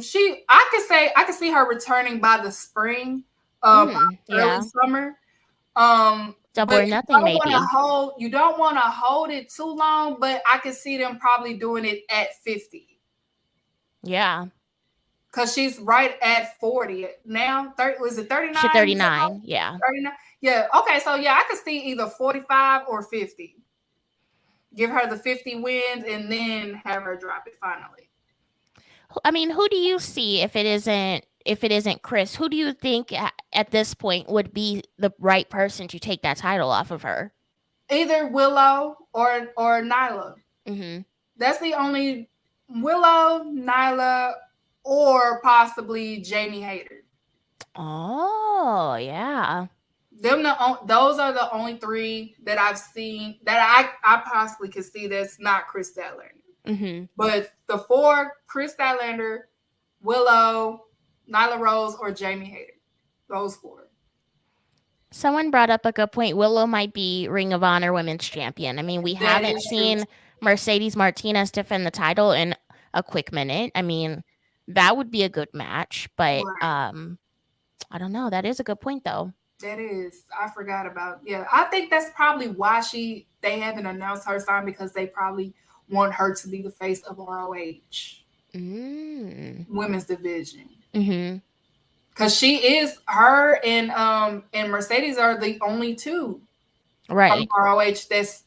could see her returning by the spring, early summer. Double or nothing, maybe. You don't want to hold it too long, but I could see them probably doing it at 50. Yeah. Because she's right at 40 now. Was it 39? She's 39. Yeah. 39. Yeah. Okay. So I could see either 45 or 50. Give her the 50 wins and then have her drop it finally. I mean, who do you see if it isn't Chris? Who do you think at this point would be the right person to take that title off of her? Either Willow or Nyla. That's the only Willow, Nyla, or possibly Jamie Hayter. Oh, yeah. Those are the only 3 that I've seen that I possibly could see that's not Chris Statlander. But the 4, Chris Statlander, Willow, Nyla Rose, or Jamie Hayter. Those 4. Someone brought up a good point. Willow might be Ring of Honor Women's Champion. I mean, we haven't seen Mercedes Martinez defend the title in a quick minute. I mean, That would be a good match, but Right. I don't know. That is a good point, though. That is, I forgot about. Yeah, I think that's probably why they haven't announced her sign, because they probably want her to be the face of ROH women's division. Mm-hmm. Because her and Mercedes are the only two Right. from ROH that's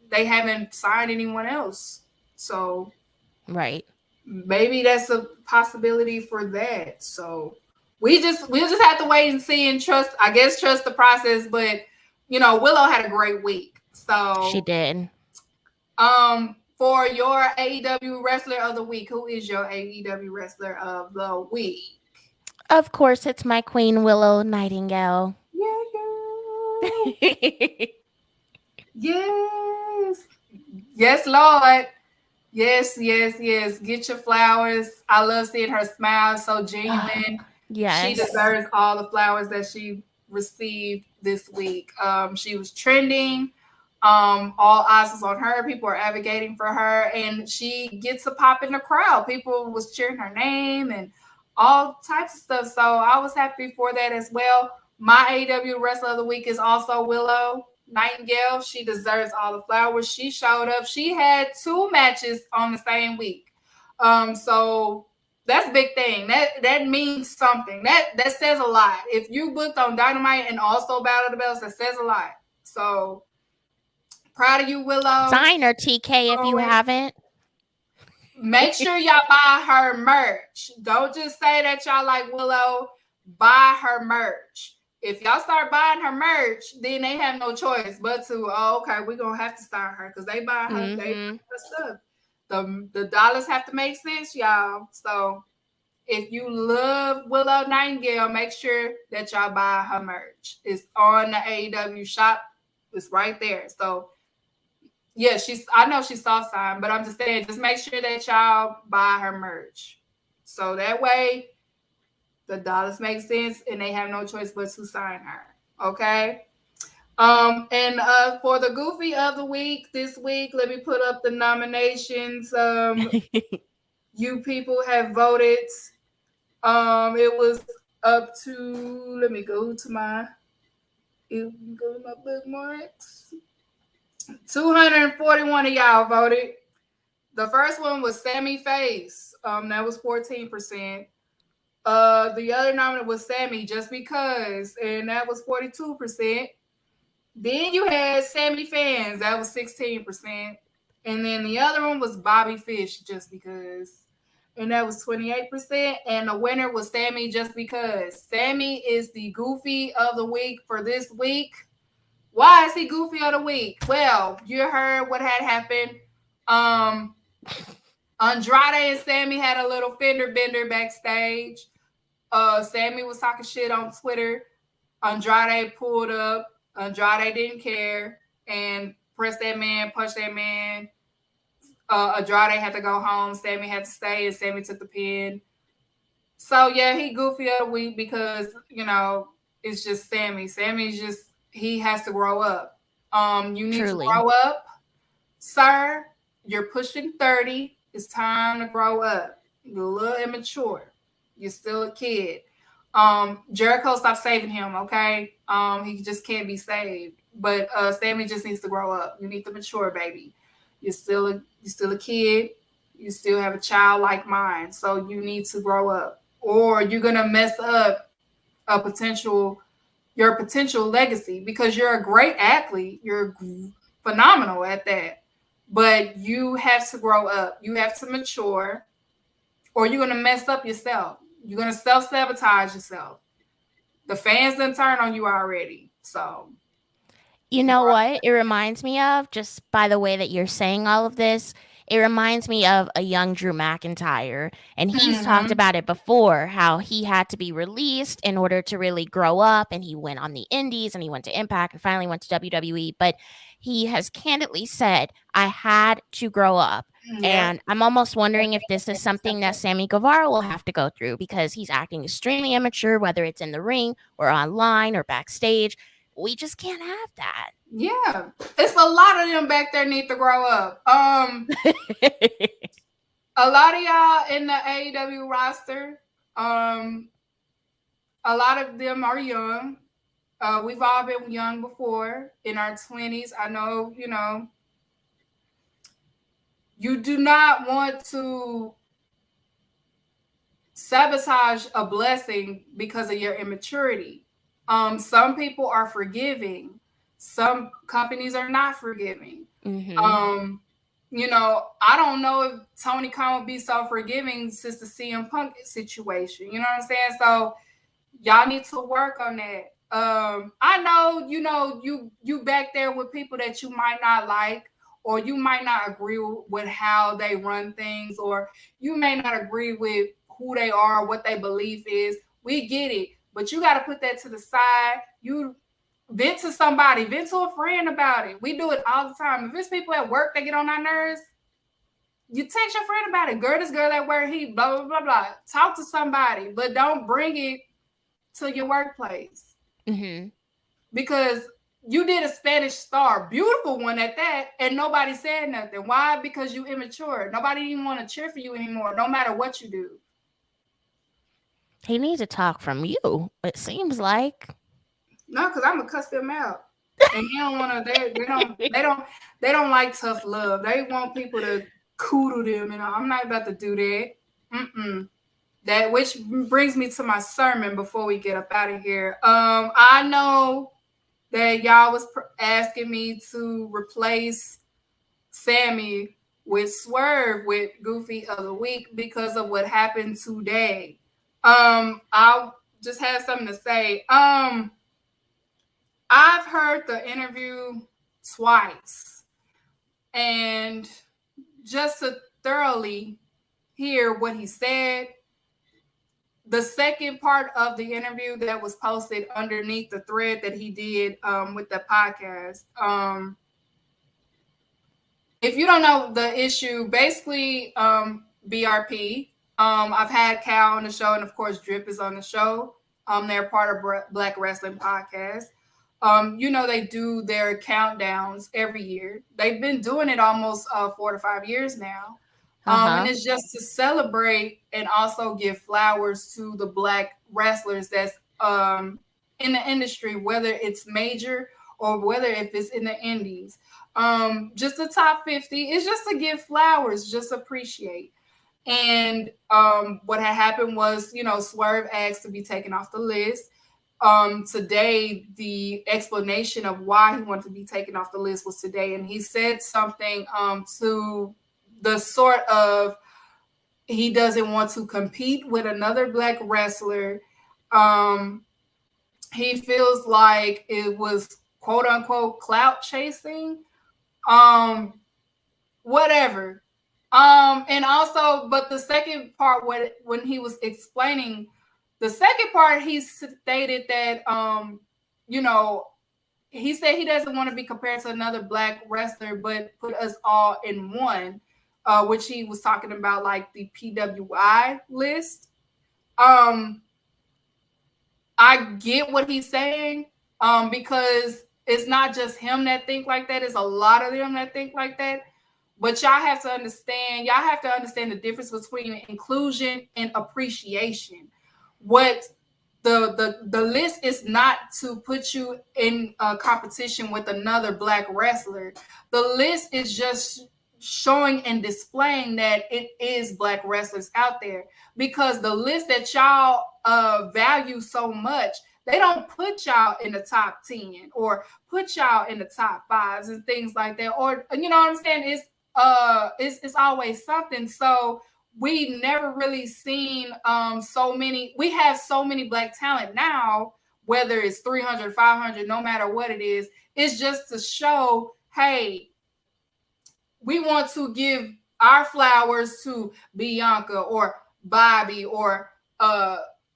they haven't signed anyone else. So Right. maybe that's a possibility for that. So we'll just have to wait and see and trust the process. But Willow had a great week. So She did. For your AEW wrestler of the week, who is your AEW wrestler of the week? Of course, it's my queen, Willow Nightingale. Yeah. Yes. Yes, Lord. Yes. Get your flowers. I love seeing her smile. So genuine. Yes. She deserves all the flowers that she received this week. She was trending. All eyes was on her. People are advocating for her, and she gets a pop in the crowd. People was cheering her name and all types of stuff. So I was happy for that as well. My AEW wrestler of the week is also Willow Nightingale. She deserves all the flowers. She showed up. She had 2 matches on the same week. So that's a big thing. That means something. That says a lot. If you booked on Dynamite and also Battle of the Bells, that says a lot. So proud of you, Willow. Sign her, TK, if you haven't. Make sure y'all buy her merch. Don't just say that y'all like Willow. Buy her merch. If y'all start buying her merch, then they have no choice but to, okay, we're going to have to sign her, because they buy her, they buy her stuff. The dollars have to make sense, y'all. So if you love Willow Nightingale, make sure that y'all buy her merch. It's on the AEW shop. It's right there. So yeah, I know she's soft signed, but I'm just saying, just make sure that y'all buy her merch. So that way the dollars make sense and they have no choice but to sign her. Okay. And for the Goofy of the week this week, let me put up the nominations. You people have voted. It was up to, let me go to my bookmarks. 241 of y'all voted. The first one was Sammy Face. That was 14%. The other nominee was Sammy Just Because, and that was 42%. Then you had Sammy Fans, that was 16%. And then the other one was Bobby Fish, Just Because, and that was 28%. And the winner was Sammy Just Because. Sammy is the Goofy of the week for this week. Why is he Goofy of the week? Well, you heard what had happened. Andrade and Sammy had a little fender bender backstage. Sammy was talking shit on Twitter. Andrade pulled up. Andrade didn't care and pressed that man, punched that man. Andrade had to go home. Sammy had to stay, and Sammy took the pin. So yeah, he Goofy of the week because it's just Sammy. Sammy's just, he has to grow up. You need to grow up, sir. You're pushing 30. It's time to grow up. You're a little immature. You're still a kid. Jericho, stop saving him, okay? He just can't be saved. But Sammy just needs to grow up. You need to mature, baby. You're still a kid. You still have a childlike mind. So you need to grow up, or you're gonna mess up your potential legacy, because you're a great athlete. You're phenomenal at that. But you have to grow up. You have to mature, or you're going to mess up yourself. You're going to self-sabotage yourself. The fans done turn on you already. So, you know what it reminds me of, just by the way that you're saying all of this? It reminds me of a young Drew McIntyre. And he's talked about it before, how he had to be released in order to really grow up. And he went on the indies and he went to Impact and finally went to WWE. But he has candidly said, I had to grow up. Yeah. And I'm almost wondering if this is something that Sammy Guevara will have to go through, because he's acting extremely immature, whether it's in the ring or online or backstage. We just can't have that. Yeah. It's a lot of them back there need to grow up. a lot of y'all in the AEW roster, a lot of them are young. We've all been young before in our 20s. I know, you do not want to sabotage a blessing because of your immaturity. Some people are forgiving. Some companies are not forgiving. Mm-hmm. I don't know if Tony Khan would be so forgiving since the CM Punk situation. You know what I'm saying? So y'all need to work on that. I know, you back there with people that you might not like, or you might not agree with how they run things, or you may not agree with who they are, what they belief is. We get it, but you got to put that to the side. You vent to somebody, vent to a friend about it. We do it all the time. If it's people at work that get on our nerves, you text your friend about it. Girl, this girl at work, he blah, blah, blah, blah. Talk to somebody, but don't bring it to your workplace. Mm-hmm. Because you did a Spanish Star, beautiful one at that, and nobody said nothing. Why? Because you immature. Nobody even want to cheer for you anymore, no matter what you do. He needs to talk from you, it seems like. No, because I'm gonna cuss them out. And you don't want to. They don't like tough love. They want people to coodle them, and I'm not about to do that. That, which brings me to my sermon before we get up out of here. I know that y'all was asking me to replace Sammy with Swerve with Goofy of the Week because of what happened today. I'll just have something to say. I've heard the interview twice, and just to thoroughly hear what he said, the second part of the interview that was posted underneath the thread that he did with the podcast. If you don't know the issue, basically BRP. I've had Cal on the show, and of course Drip is on the show. They're part of Black Wrestling Podcast. They do their countdowns every year. They've been doing it almost 4 to 5 years now. And it's just to celebrate and also give flowers to the Black wrestlers that's in the industry, whether it's major or whether if it's in the indies. Just the top 50 is just to give flowers, just appreciate. And what had happened was, Swerve asked to be taken off the list. Today, the explanation of why he wanted to be taken off the list was today. And he said something to the sort of, he doesn't want to compete with another Black wrestler. He feels like it was quote unquote clout chasing. Whatever. And also, but the second part, when he was explaining the second part, he stated that, he said he doesn't want to be compared to another Black wrestler, but put us all in one, which he was talking about, like the PWI list. I get what he's saying, because it's not just him that think like that. It's a lot of them that think like that. But y'all have to understand the difference between inclusion and appreciation. What the list is not to put you in a competition with another Black wrestler. The list is just showing and displaying that it is Black wrestlers out there, because the list that y'all value so much, they don't put y'all in the top 10 or put y'all in the top 5s and things like that. Or, you know what I'm saying? It's always something. So we never really seen so many. We have so many Black talent now, whether it's 300, 500, no matter what it is. It's just to show, hey, we want to give our flowers to Bianca or Bobby or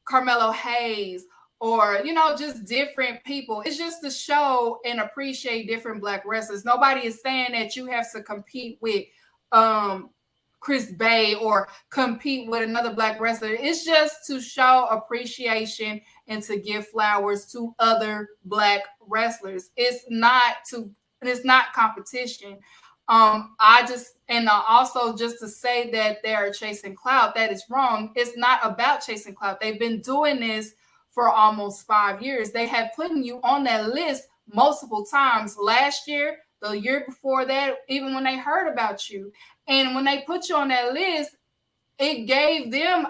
Carmelo Hayes, or, just different people. It's just to show and appreciate different Black wrestlers. Nobody is saying that you have to compete with Chris Bay or compete with another Black wrestler. It's just to show appreciation and to give flowers to other Black wrestlers. It's not competition. Also just to say that they are chasing clout, that is wrong. It's not about chasing clout. They've been doing this for almost 5 years. They have put you on that list multiple times last year, the year before that, even when they heard about you. And when they put you on that list, it gave them,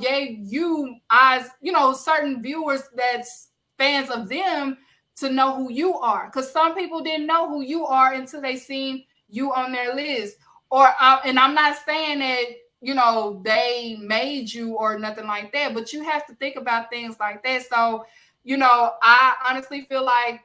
gave you eyes, certain viewers that's fans of them to know who you are. Because some people didn't know who you are until they seen you on their list. And I'm not saying that, they made you or nothing like that, but you have to think about things like that. So, I honestly feel like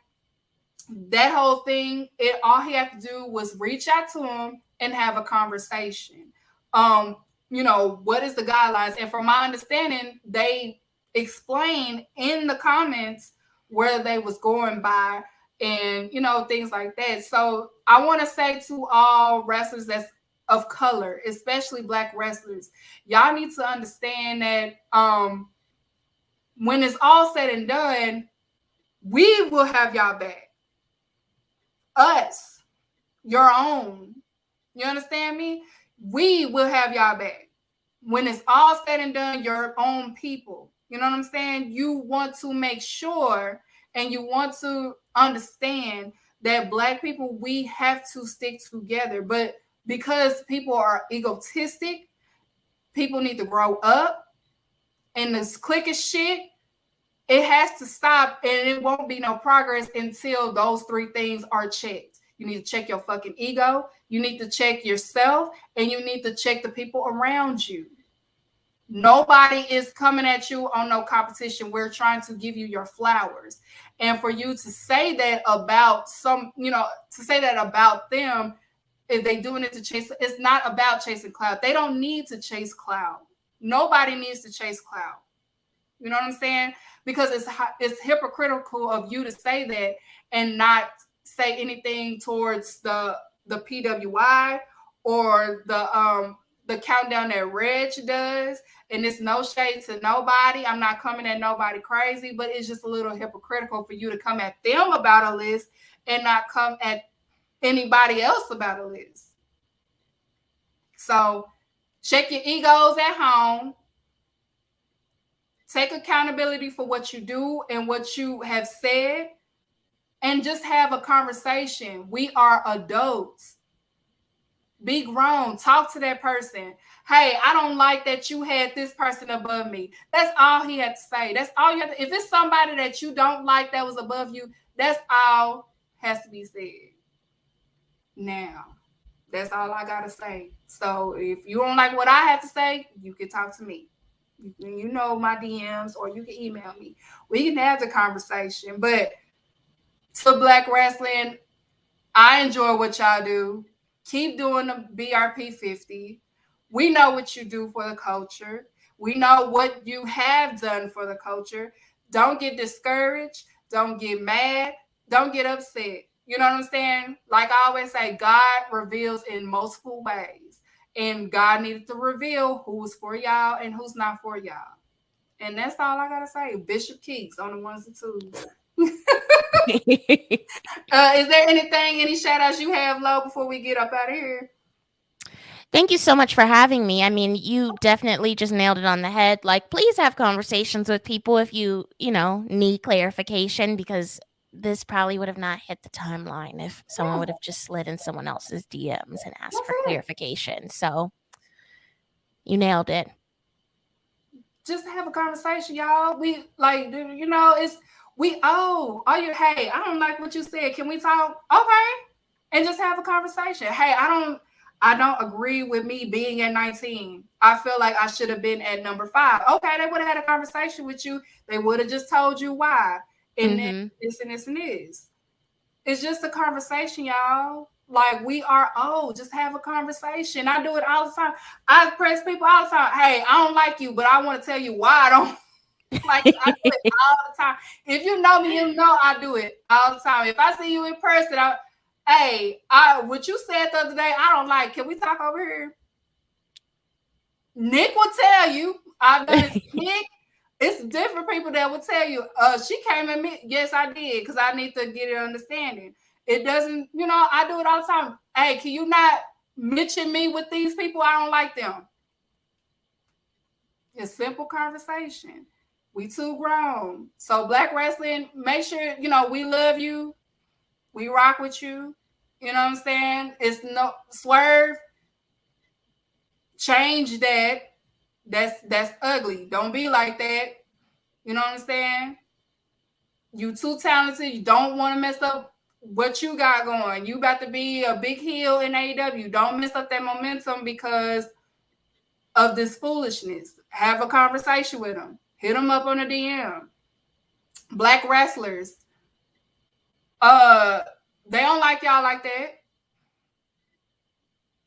that whole thing, all he had to do was reach out to him and have a conversation. What is the guidelines? And from my understanding, they explained in the comments where they was going by and, things like that. So I want to say to all wrestlers that's of color, especially Black wrestlers, y'all need to understand that when it's all said and done, we will have y'all back. Us, your own. You understand me? We will have y'all back. When it's all said and done, your own people. You know what I'm saying? You want to make sure and you want to understand that Black people, we have to stick together. But because people are egotistic, people need to grow up. And this cliquish shit, it has to stop, and it won't be no progress until those 3 things are checked. You need to check your fucking ego, you need to check yourself, and you need to check the people around you. Nobody is coming at you on no competition. We're trying to give you your flowers. And for you to say that about to say that about them, if they doing it to chase, it's not about chasing clout. They don't need to chase clout. Nobody needs to chase clout. You know what I'm saying? Because it's hypocritical of you to say that and not say anything towards the PWI or the countdown that Reg does. And it's no shade to nobody. I'm not coming at nobody crazy, but it's just a little hypocritical for you to come at them about a list and not come at anybody else about a list. So check your egos at home. Take accountability for what you do and what you have said, and just have a conversation. We are adults. Be grown. Talk to that person. Hey, I don't like that you had this person above me. That's all he had to say. That's all you have to. If it's somebody that you don't like that was above you, that's all has to be said. Now, that's all I got to say. So if you don't like what I have to say, you can talk to me. You know my DMs, or you can email me. We can have the conversation. But to Black wrestling, I enjoy what y'all do. Keep doing the BRP 50. We know what you do for the culture. We know what you have done for the culture. Don't get discouraged. Don't get mad. Don't get upset. You know what I'm saying? Like I always say, God reveals in multiple ways. And God needed to reveal who's for y'all and who's not for y'all. And that's all I got to say. Bishop Keeks on the ones and twos. Is there any shout outs you have, Lo, before we get up out of here? Thank you so much for having me. I mean, you definitely just nailed it on the head. Like, please have conversations with people if you need clarification, because this probably would have not hit the timeline if someone would have just slid in someone else's DMs and asked for clarification. So you nailed it. Just have a conversation, y'all. We hey, I don't like what you said. Can we talk? Okay. And just have a conversation. Hey, I don't agree with me being at 19. I feel like I should have been at number 5. Okay, they would have had a conversation with you. They would have just told you why. And then this and this and this. It's just a conversation, y'all. Like, we are old. Just have a conversation. I do it all the time. I press people all the time. Hey, I don't like you, but I want to tell you why I don't. Like, I do it all the time. If you know me, you know I do it all the time. If I see you in person, what you said the other day, I don't like. Can we talk over here? Nick will tell you. I've done it. Nick. It's different people that will tell you. She came at me. Yes, I did, because I need to get an understanding. It doesn't, I do it all the time. Hey, can you not mention me with these people? I don't like them. It's simple conversation. We too grown. So Black Wrestling, make sure, we love you. We rock with you. You know what I'm saying? It's no Swerve. Change that. That's ugly. Don't be like that. You know what I'm saying? You too talented. You don't want to mess up what you got going. You about to be a big heel in AEW. Don't mess up that momentum because of this foolishness. Have a conversation with them. Hit them up on a DM. Black wrestlers. They don't like y'all like that.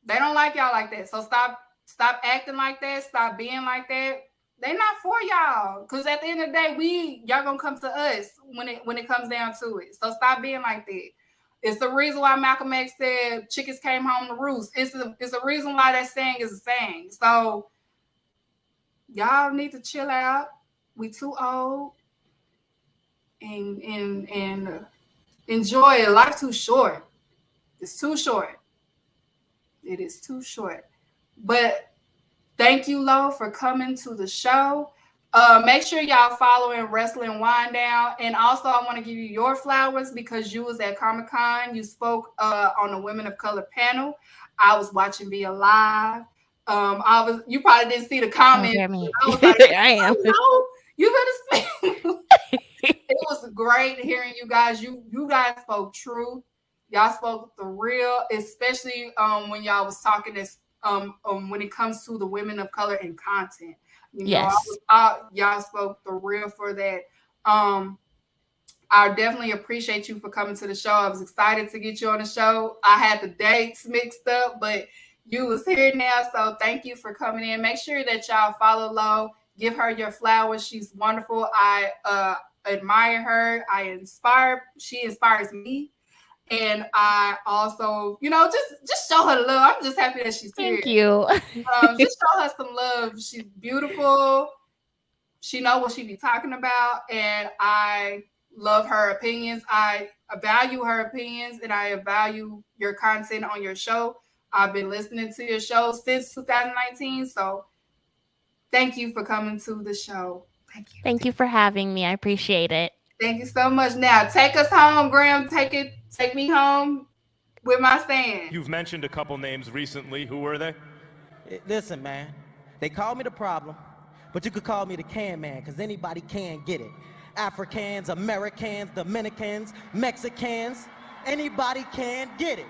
They don't like y'all like that. So stop acting like that. Stop being like that. They're not for y'all. Because at the end of the day, y'all gonna come to us when it comes down to it. So stop being like that. It's the reason why Malcolm X said chickens came home to roost. It's the reason why that saying is a saying. So y'all need to chill out. We too old. And enjoy it. Life too short. It's too short. It is too short. But thank you, Lo, for coming to the show. Make sure y'all following Wrestling Wind Down. And also, I want to give you your flowers because you was at Comic-Con. You spoke on the Women of Color panel. I was watching via live. You probably didn't see the comment. I was like, I am. No, you better speak. It was great hearing you guys. You guys spoke truth. Y'all spoke the real, especially when y'all was talking this when it comes to the women of color and content. Yes. Y'all spoke the real for that. I definitely appreciate you for coming to the show. I was excited to get you on the show. I had the dates mixed up, but you was here now. So thank you for coming in. Make sure that y'all follow Lo. Give her your flowers. She's wonderful. I admire her. She inspires me. And I also, just show her love. I'm just happy that she's here. Thank you. Just show her some love. She's beautiful. She knows what she be talking about. And I love her opinions. I value her opinions and I value your content on your show. I've been listening to your show since 2019. So thank you for coming to the show. Thank you. Thank you for having me. I appreciate it. Thank you so much. Now take us home, Graham. Take me home with my stand. You've mentioned a couple names recently. Who were they? Listen, man. They call me the problem, but you could call me the can man, because anybody can get it. Africans, Americans, Dominicans, Mexicans, anybody can get it.